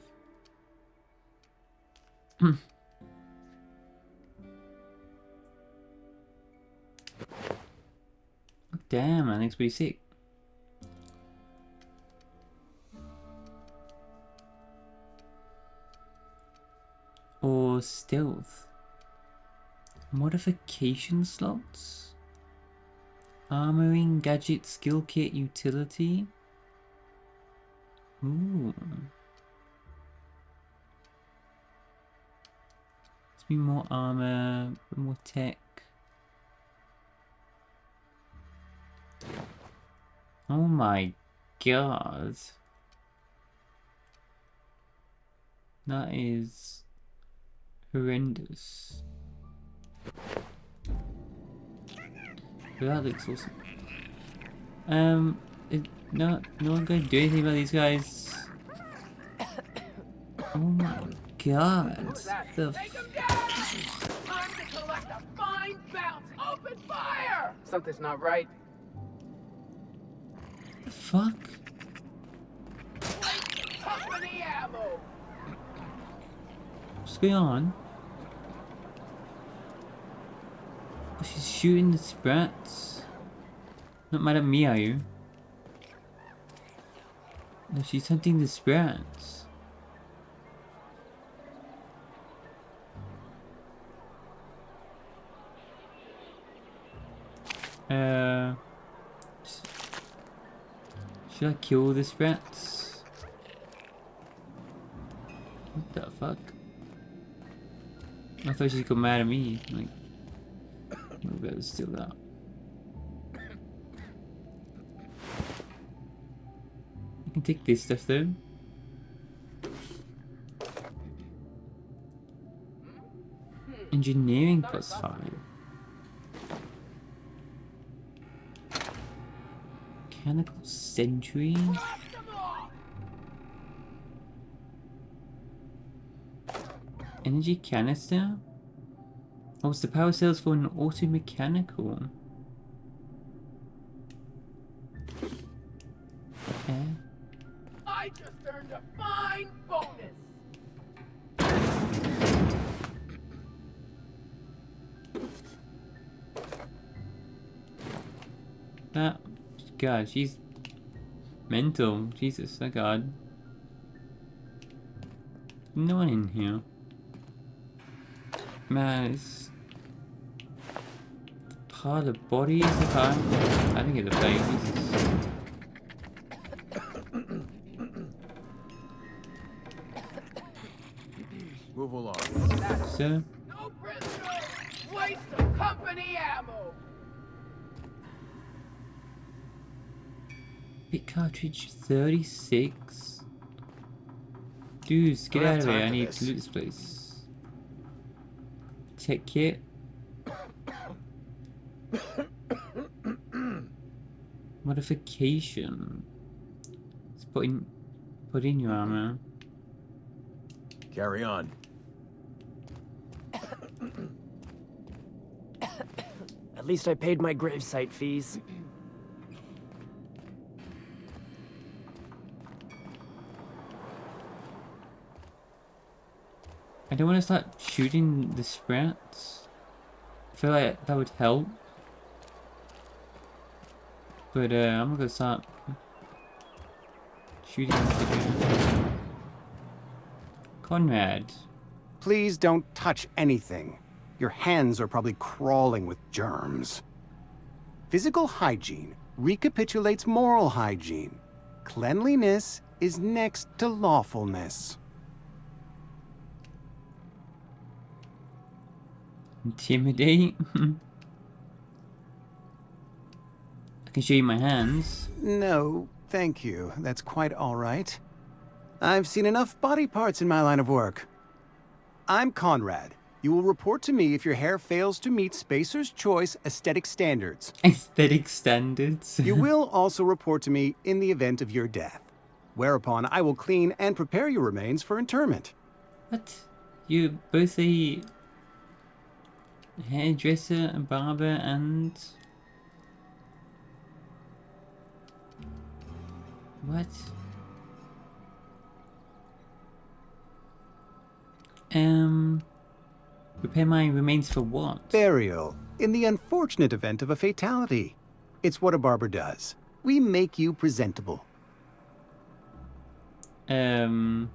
Damn, man, looks pretty sick. Or stealth. Modification slots? Armoring, gadget, skill kit, utility? Ooh. Let's be more armor, more tech. Oh my god. That is horrendous. But that looks awesome. No one gonna do anything about these guys. Oh my god. The Take him down! Time to collect a fine bounce! Open fire! Something's not right. the fuck? Company ammo! What's going on? Oh, she's shooting the sprats. Not mad at me, are you? No, she's hunting the sprats. Should I kill the sprats? What the fuck? I thought she got mad at me. Like, maybe I was still that. I can take this stuff though. Engineering +5. Mechanical sentry. Energy canister. Oh, it's the power cells for an auto mechanical. Okay. I just earned a fine bonus! That. God, she's mental. Jesus, oh god. No one in here. Man, it's part of the body is the car. I didn't get the play. Jesus. Move along. Sir? No prisoners! Waste of company ammo! Bit cartridge 36. Dudes, get out of here. I need to loot this place. Tech kit. Modification. Let's put in your armor. Carry on. At least I paid my gravesite fees. I don't want to start shooting the sprats. I feel like that would help. But I'm gonna start shooting the Conrad. Please don't touch anything. Your hands are probably crawling with germs. Physical hygiene recapitulates moral hygiene. Cleanliness is next to lawfulness. Intimidate? I can show you my hands. No, thank you. That's quite all right. I've seen enough body parts in my line of work. I'm Conrad, You will report to me if your hair fails to meet Spacer's Choice aesthetic standards. Aesthetic standards? You will also report to me in the event of your death, whereupon I will clean and prepare your remains for interment. What? You're both a hairdresser, a barber, and... What? Prepare my remains for what? Burial, in the unfortunate event of a fatality. It's what a barber does. We make you presentable. I'm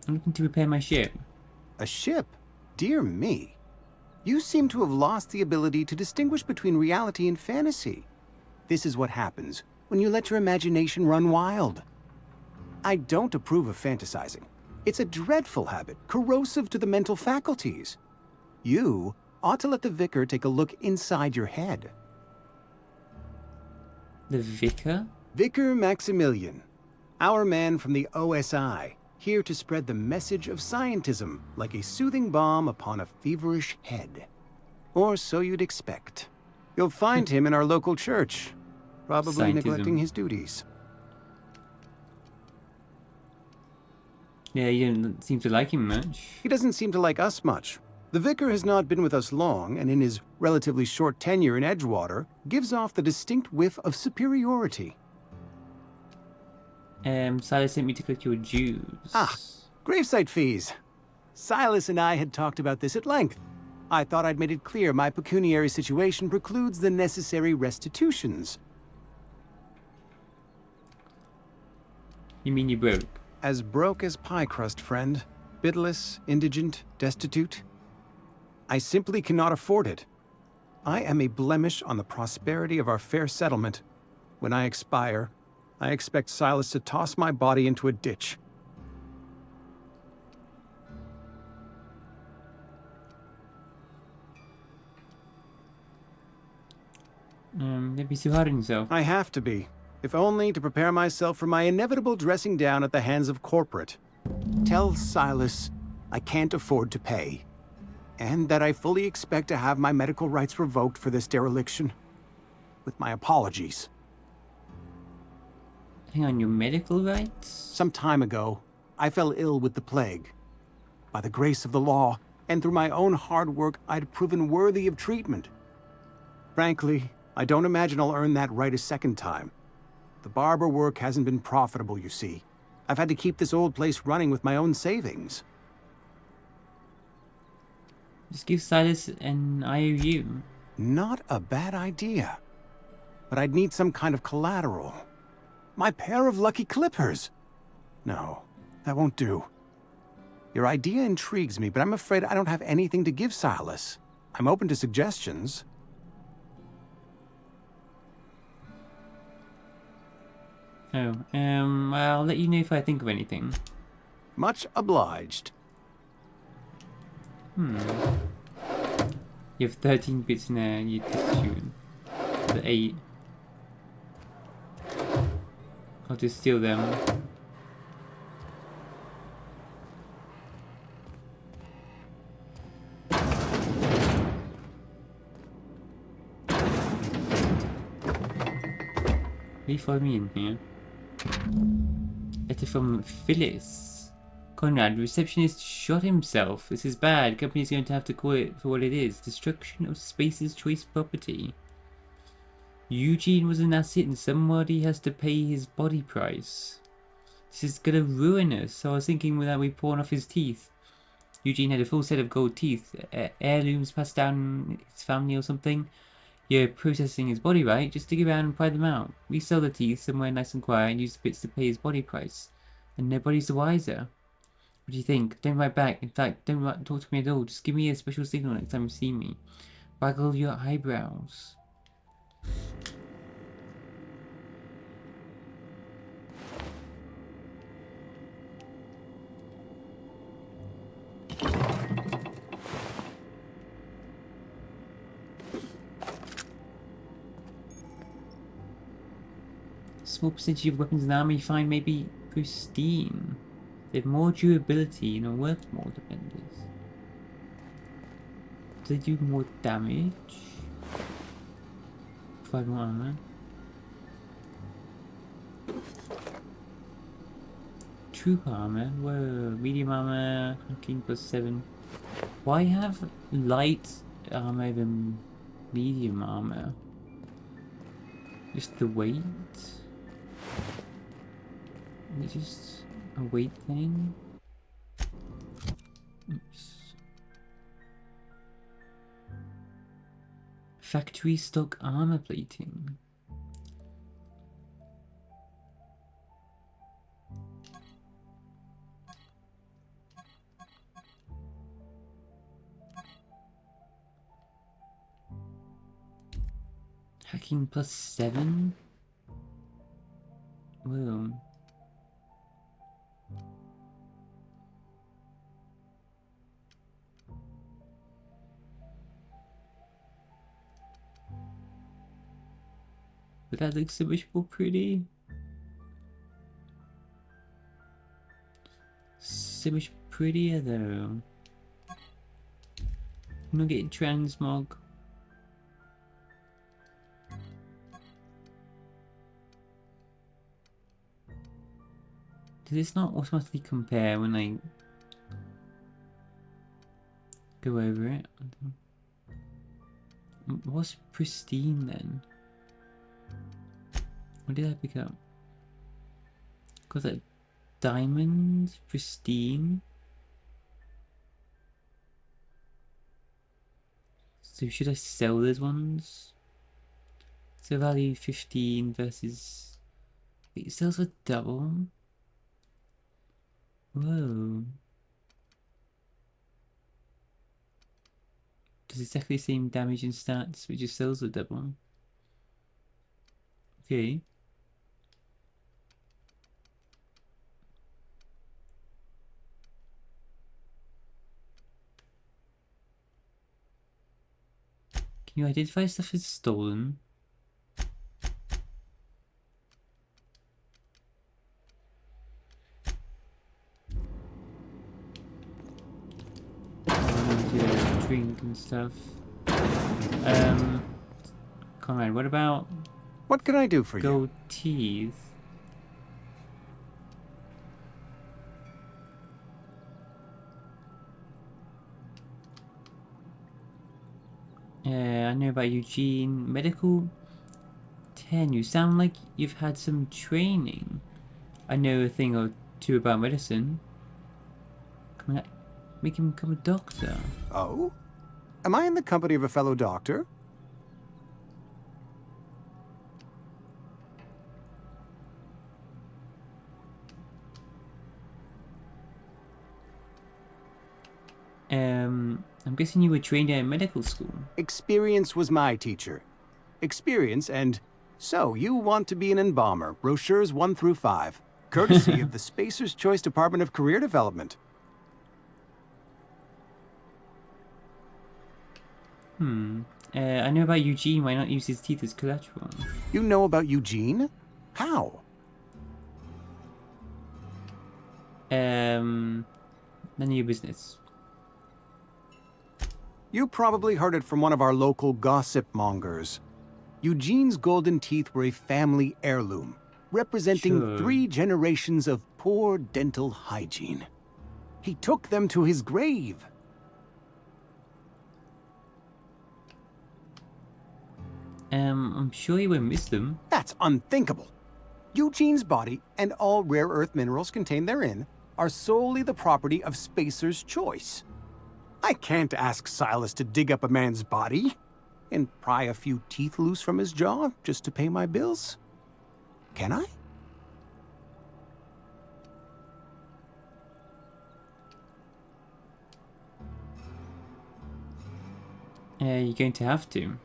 looking to repair my ship. A ship? Dear me. You seem to have lost the ability to distinguish between reality and fantasy. This is what happens when you let your imagination run wild. I don't approve of fantasizing. It's a dreadful habit, corrosive to the mental faculties. You ought to let the vicar take a look inside your head. The vicar? Vicar Maximilian, our man from the OSI, here to spread the message of scientism like a soothing balm upon a feverish head. Or so you'd expect. You'll find him in our local church, probably neglecting his duties. Yeah, you don't seem to like him much. He doesn't seem to like us much. The vicar has not been with us long, and in his relatively short tenure in Edgewater, gives off the distinct whiff of superiority. Silas sent me to collect your dues. Ah, gravesite fees. Silas and I had talked about this at length. I thought I'd made it clear my pecuniary situation precludes the necessary restitutions. You mean you broke? As broke as pie crust, friend. Bidless, indigent, destitute. I simply cannot afford it. I am a blemish on the prosperity of our fair settlement. When I expire, I expect Silas to toss my body into a ditch. Don't be too hard on yourself. I have to be, if only to prepare myself for my inevitable dressing down at the hands of corporate. Tell Silas I can't afford to pay, and that I fully expect to have my medical rights revoked for this dereliction. With my apologies. Hang on, your medical rights? Some time ago, I fell ill with the plague. By the grace of the law, and through my own hard work, I'd proven worthy of treatment. Frankly, I don't imagine I'll earn that right a second time. The barber work hasn't been profitable, you see. I've had to keep this old place running with my own savings. Just give Silas an IOU. Not a bad idea. But I'd need some kind of collateral. My pair of lucky clippers! No, that won't do. Your idea intrigues me, but I'm afraid I don't have anything to give Silas. I'm open to suggestions. Oh, I'll let you know if I think of anything. Much obliged. You have 13 bits in there, you test shoot. The 8. I'll just steal them. Please follow me in here. Letter from Phyllis. Conrad, receptionist shot himself. This is bad. Company's going to have to call it for what it is. Destruction of Space's Choice property. Eugene was an asset and somebody has to pay his body price. This is gonna ruin us. So I was thinking that we pawn off his teeth. Eugene had a full set of gold teeth. Heirlooms passed down his family or something. You're processing his body, right? Just dig around and pry them out. We sell the teeth somewhere nice and quiet and use the bits to pay his body price. And nobody's the wiser. What do you think? Don't write back. In fact, don't talk to me at all. Just give me a special signal next time you see me. Waggle your eyebrows. Small percentage of weapons in the army you find may be pristine. They have more durability and are worth more, defenders. Do they do more damage? 5 more armor. Troop armor? Whoa. Medium armor. 19 plus 7. Why have light armor than medium armor? Just the weight? Is it just a weight thing? Oops. Factory stock armor plating. Hacking plus 7? Whoa. But that looks so much more pretty. So much prettier though. I'm not getting transmog. Does this not automatically compare when I go over it? What's pristine then? What did I pick up? Got that diamond pristine. So should I sell those ones? So value 15 versus... Wait, it sells for double? Whoa. Does exactly the same damage and stats, which just sells for double. Okay. Can you identify stuff as stolen? Drink and stuff. Conrad, what about... What can I do for you? Gold teeth. I know about Eugene. Medical 10. You sound like you've had some training. I know a thing or two about medicine. Come on, make him become a doctor. Oh? Am I in the company of a fellow doctor? I'm guessing you were trained at medical school. Experience was my teacher. Experience and... So, you want to be an embalmer, brochures 1 through 5. Courtesy of the Spacer's Choice Department of Career Development. I know about Eugene. Why not use his teeth as collateral? You know about Eugene? How? None of your business. You probably heard it from one of our local gossip mongers. Eugene's golden teeth were a family heirloom, representing 3 generations of poor dental hygiene. He took them to his grave. I'm sure you won't miss them. That's unthinkable. Eugene's body and all rare earth minerals contained therein are solely the property of Spacer's Choice. I can't ask Silas to dig up a man's body and pry a few teeth loose from his jaw just to pay my bills. Can I? You're going to have to.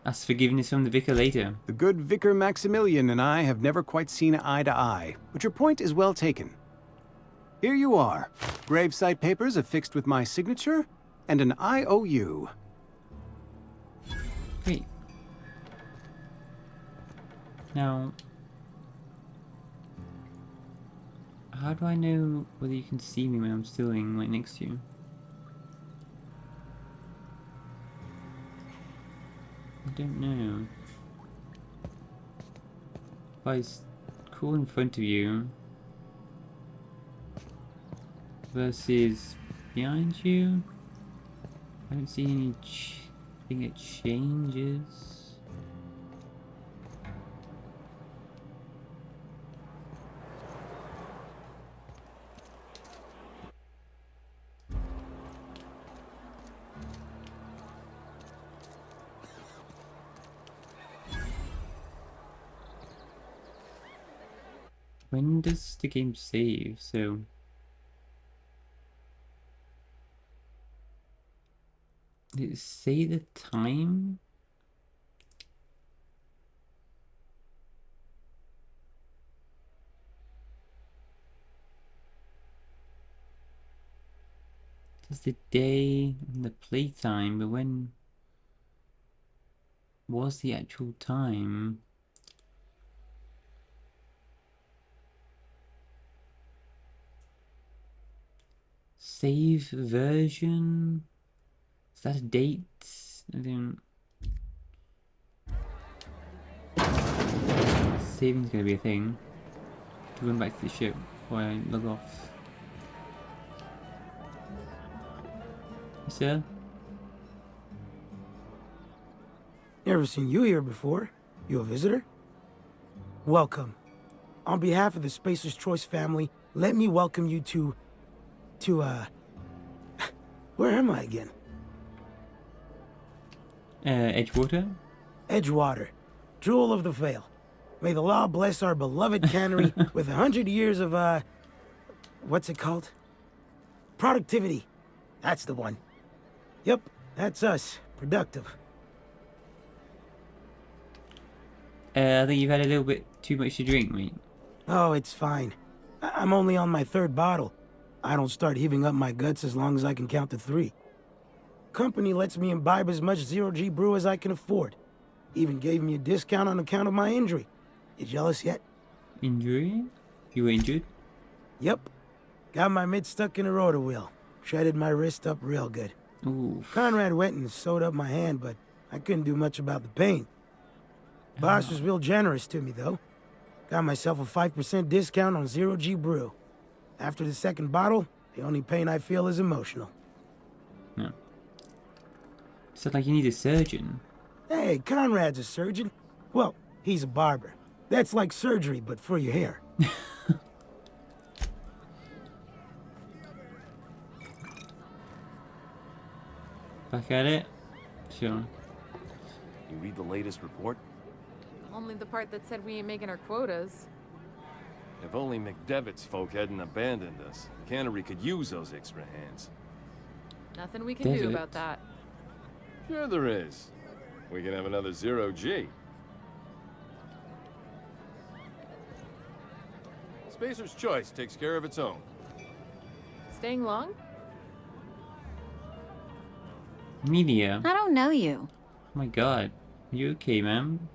Ask forgiveness from the vicar later. The good Vicar Maximilian and I have never quite seen eye to eye, but your point is well taken. Here you are. Gravesite papers affixed with my signature and an IOU. Great. Now, how do I know whether you can see me when I'm sitting right next to you? I don't know. If I crawl in front of you versus behind you, I don't see anything that changes. When does the game save? So did it say the time? It's the day and the playtime, but when was the actual time? Save version? Is that a date? I don't... Saving's gonna be a thing. To run back to the ship before I log off. Sir? Never seen you here before. You a visitor? Welcome. On behalf of the Spacer's Choice family, let me welcome you to, where am I again? Edgewater? Edgewater, jewel of the Vale. May the law bless our beloved cannery with 100 years of, what's it called? Productivity. That's the one. Yep, that's us. Productive. I think you've had a little bit too much to drink, mate. Oh, it's fine. I'm only on my 3rd bottle. I don't start heaving up my guts as long as I can count to 3. Company lets me imbibe as much zero-G brew as I can afford. Even gave me a discount on account of my injury. You jealous yet? Injury? You were injured? Yep. Got my mid stuck in a rotor wheel. Shredded my wrist up real good. Ooh. Conrad went and sewed up my hand, but I couldn't do much about the pain. Boss was real generous to me, though. Got myself a 5% discount on zero-G brew. After the 2nd bottle, the only pain I feel is emotional. No. Sounds like you need a surgeon. Hey, Conrad's a surgeon. Well, he's a barber. That's like surgery, but for your hair. Back at it? Sure. You read the latest report? Only the part that said we ain't making our quotas. If only McDevitt's folk hadn't abandoned us. Cannery could use those extra hands. Nothing we can do about that. Sure there is. We can have another zero-G. Spacer's Choice takes care of its own. Staying long? Media. I don't know you. Oh my god. Are you okay, ma'am?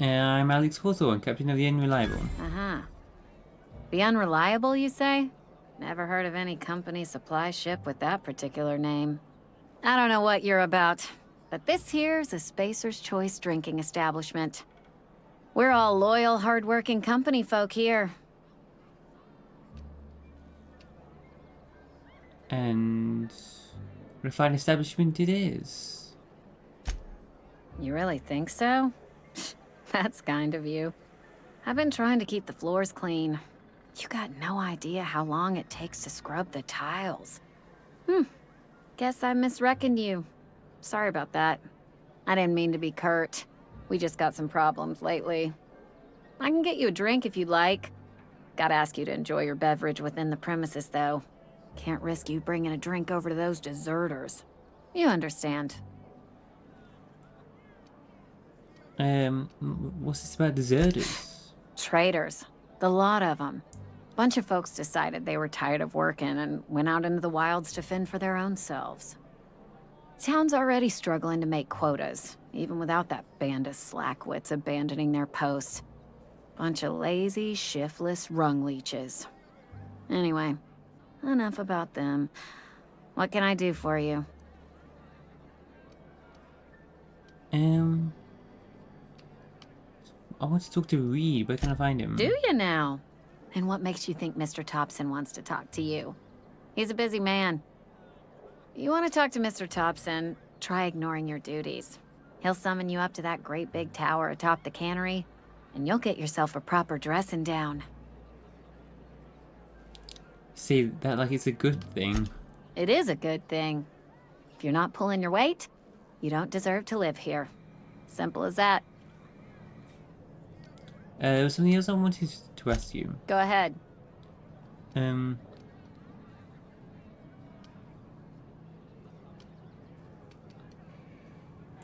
I'm Alex Hawthorne, captain of the Unreliable. Uh-huh. The Unreliable, you say? Never heard of any company supply ship with that particular name. I don't know what you're about, but this here's a Spacer's Choice drinking establishment. We're all loyal, hard-working company folk here. And what a fine establishment it is. You really think so? That's kind of you. I've been trying to keep the floors clean. You got no idea how long it takes to scrub the tiles. Guess I misreckoned you. Sorry about that. I didn't mean to be curt. We just got some problems lately. I can get you a drink if you'd like. Gotta ask you to enjoy your beverage within the premises, though. Can't risk you bringing a drink over to those deserters. You understand. What's this about deserters? Traitors. The lot of them. Bunch of folks decided they were tired of working and went out into the wilds to fend for their own selves. Town's already struggling to make quotas, even without that band of slackwits abandoning their posts. Bunch of lazy, shiftless rung leeches. Anyway, Enough about them. What can I do for you? I want to talk to Reed. Where can I find him? Do you now? And what makes you think Mr. Thompson wants to talk to you? He's a busy man. You want to talk to Mr. Thompson, try ignoring your duties. He'll summon you up to that great big tower atop the cannery, and you'll get yourself a proper dressing down. Say that like it's a good thing. It is a good thing. If you're not pulling your weight, you don't deserve to live here. Simple as that. There was something else I wanted to ask you. Go ahead. I've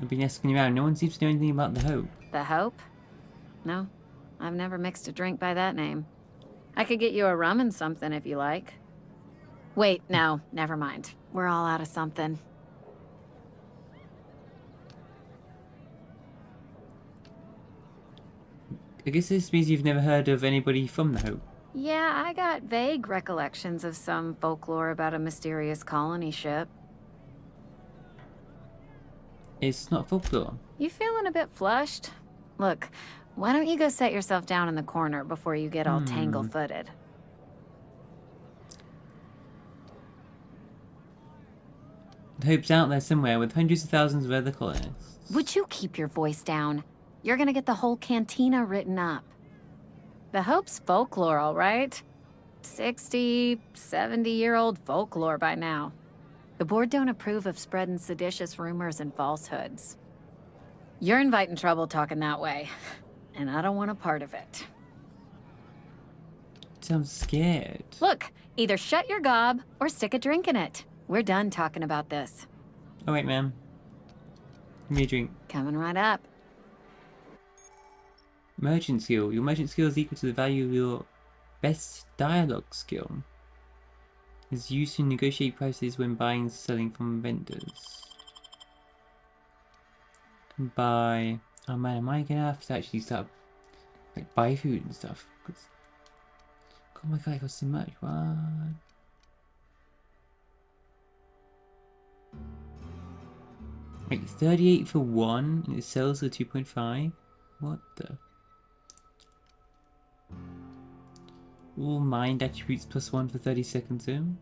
been asking around. No one seems to know anything about the Hope. The Hope? No, I've never mixed a drink by that name. I could get you a rum and something if you like. Wait, no, never mind. We're all out of something. I guess this means you've never heard of anybody from the Hope. Yeah, I got vague recollections of some folklore about a mysterious colony ship. It's not folklore. You feeling a bit flushed? Look, why don't you go set yourself down in the corner before you get all tangle-footed? The Hope's out there somewhere with hundreds of thousands of other colonists. Would you keep your voice down? You're gonna get the whole cantina written up. The Hope's folklore, all right? 60, 70-year-old folklore by now. The board don't approve of spreading seditious rumors and falsehoods. You're inviting trouble talking that way, and I don't want a part of it. Sounds scared. Look, either shut your gob or stick a drink in it. We're done talking about this. Oh wait, ma'am. Give me a drink. Coming right up. Merchant skill. Your merchant skill is equal to the value of your best dialogue skill. Is used to negotiate prices when buying and selling from vendors. Buy. Oh man, am I gonna have to actually start like buy food and stuff? Cause, oh my god, it costs so much. What? Like 38 for 1 and it sells for 2.5? What the? All mind attributes plus 1 for 30 seconds in.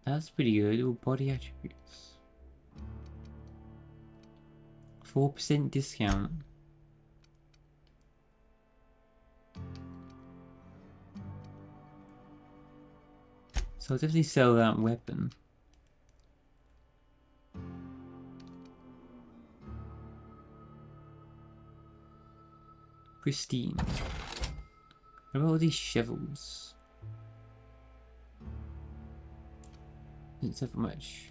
That's pretty good. All body attributes. 4% discount. So I'll definitely sell that weapon. Pristine. What about all these shovels? Doesn't sell for much.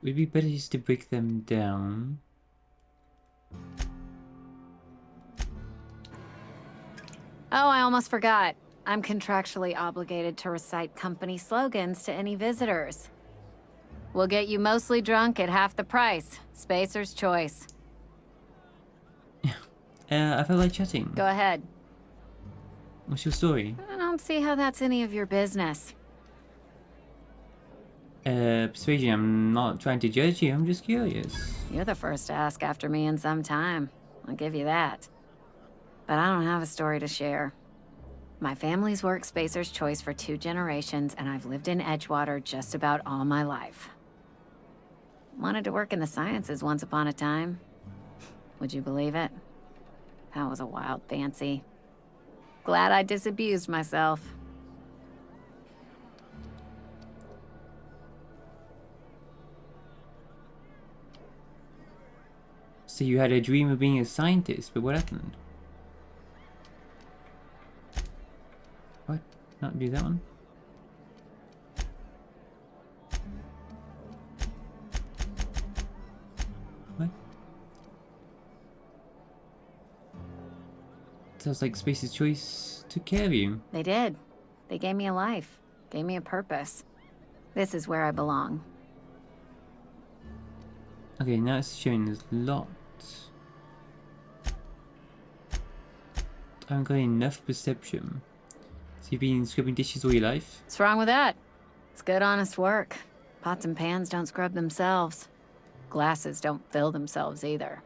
Would it be better just to break them down? Oh, I almost forgot. I'm contractually obligated to recite company slogans to any visitors. We'll get you mostly drunk at half the price. Spacer's choice. I felt like chatting. Go ahead. What's your story? I don't see how that's any of your business. Persuasion, I'm not trying to judge you, I'm just curious. You're the first to ask after me in some time. I'll give you that. But I don't have a story to share. My family's worked Spacer's Choice for 2 generations, and I've lived in Edgewater just about all my life. Wanted to work in the sciences once upon a time. Would you believe it? That was a wild fancy. Glad I disabused myself. So you had a dream of being a scientist, but what happened? What? Not do that one? What? Sounds like Space's Choice took care of you. They did. They gave me a life. Gave me a purpose. This is where I belong. Okay, now it's showing there's lots. I haven't got enough perception. So you've been scrubbing dishes all your life? What's wrong with that? It's good, honest work. Pots and pans don't scrub themselves. Glasses don't fill themselves either.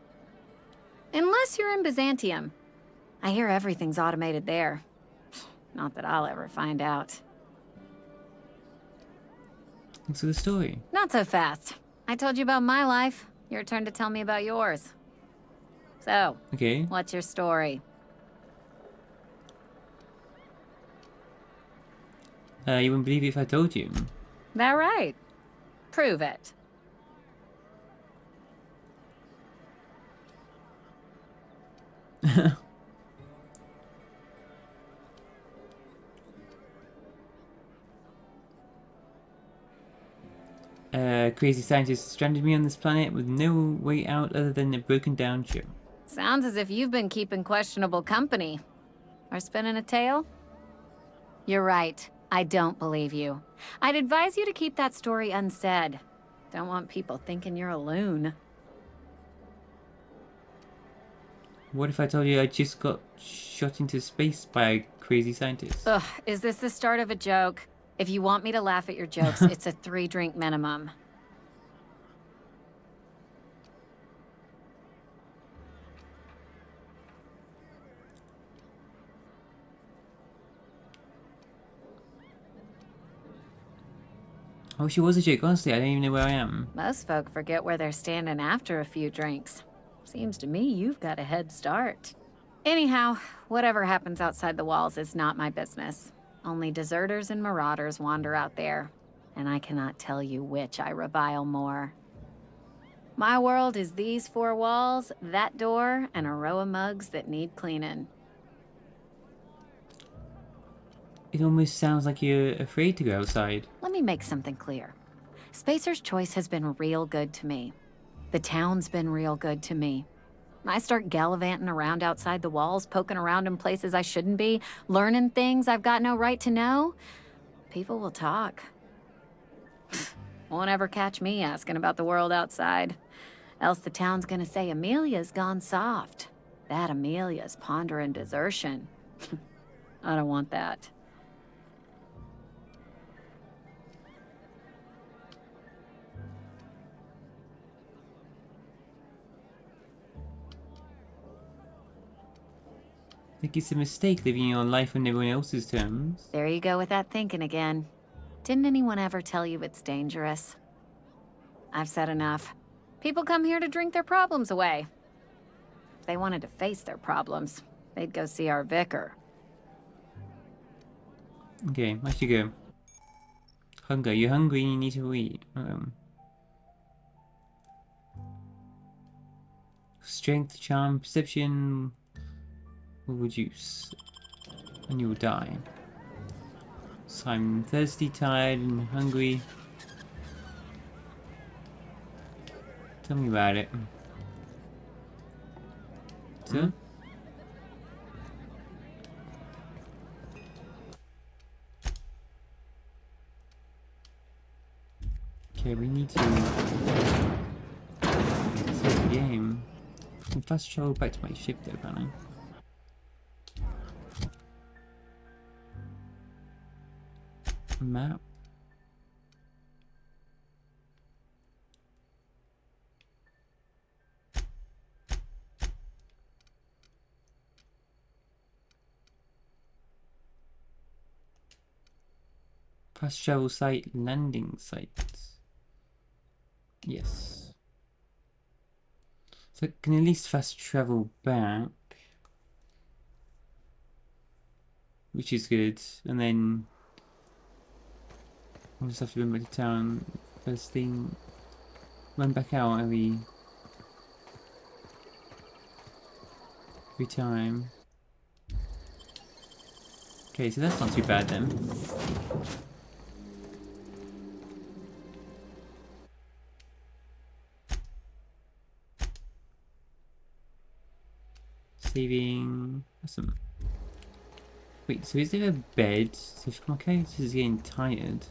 Unless you're in Byzantium. I hear everything's automated there. Not that I'll ever find out. Thanks for the story. Not so fast. I told you about my life. Your turn to tell me about yours. So, okay. What's your story? You wouldn't believe it if I told you. That right? Prove it. Crazy scientists stranded me on this planet with no way out other than a broken down ship. Sounds as if you've been keeping questionable company. Or spinning a tale? You're right. I don't believe you. I'd advise you to keep that story unsaid. Don't want people thinking you're a loon. What if I told you I just got shot into space by a crazy scientist? Ugh, is this the start of a joke? If you want me to laugh at your jokes, it's a 3-drink minimum. I wish it was a joke, honestly. I don't even know where I am. Most folk forget where they're standing after a few drinks. Seems to me you've got a head start. Anyhow, whatever happens outside the walls is not my business. Only deserters and marauders wander out there, and I cannot tell you which I revile more. My world is these 4 walls, that door, and a row of mugs that need cleaning. It almost sounds like you're afraid to go outside. Let me make something clear. Spacer's Choice has been real good to me. The town's been real good to me. I start gallivanting around outside the walls, poking around in places I shouldn't be, learning things I've got no right to know. People will talk. Won't ever catch me asking about the world outside. Else the town's gonna say Amelia's gone soft. That Amelia's pondering desertion. I don't want that. I think it's a mistake living your life on everyone else's terms. There you go with that thinking again. Didn't anyone ever tell you it's dangerous? I've said enough. People come here to drink their problems away. If they wanted to face their problems, they'd go see our vicar. Okay, I should go. Hunger. You're hungry and you need to eat. Strength, charm, perception will reduce. And you will die. So I'm thirsty, tired, and hungry. Tell me about it. So? Okay, we need to save the game. I can fast travel back to my ship though, can't I? Map. Fast travel site, landing sites. Yes. So I can at least fast travel back. Which is good. And then I'll just have to run back to town first thing. Run back out every time. Okay, so that's not too bad then. Saving. Awesome. Wait, so is there a bed? So if my character is getting tired,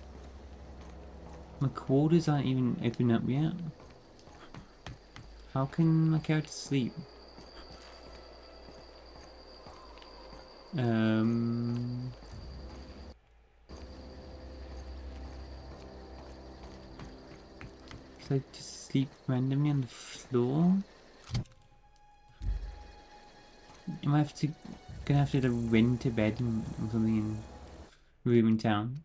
my quarters aren't even open up yet. How can my character sleep? Should I just sleep randomly on the floor? Am I gonna have to rent a bed in something in room in town?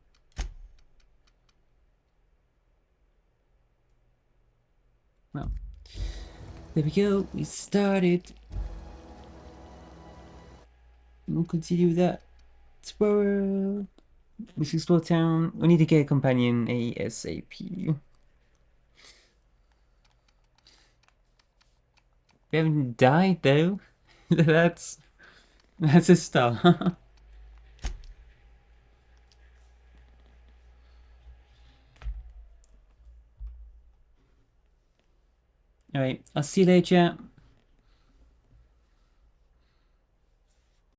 Well, there we go. We started. We'll continue that. Explore. Let's explore town. We need to get a companion ASAP. We haven't died though. that's a start. Alright, I'll see you later, chat.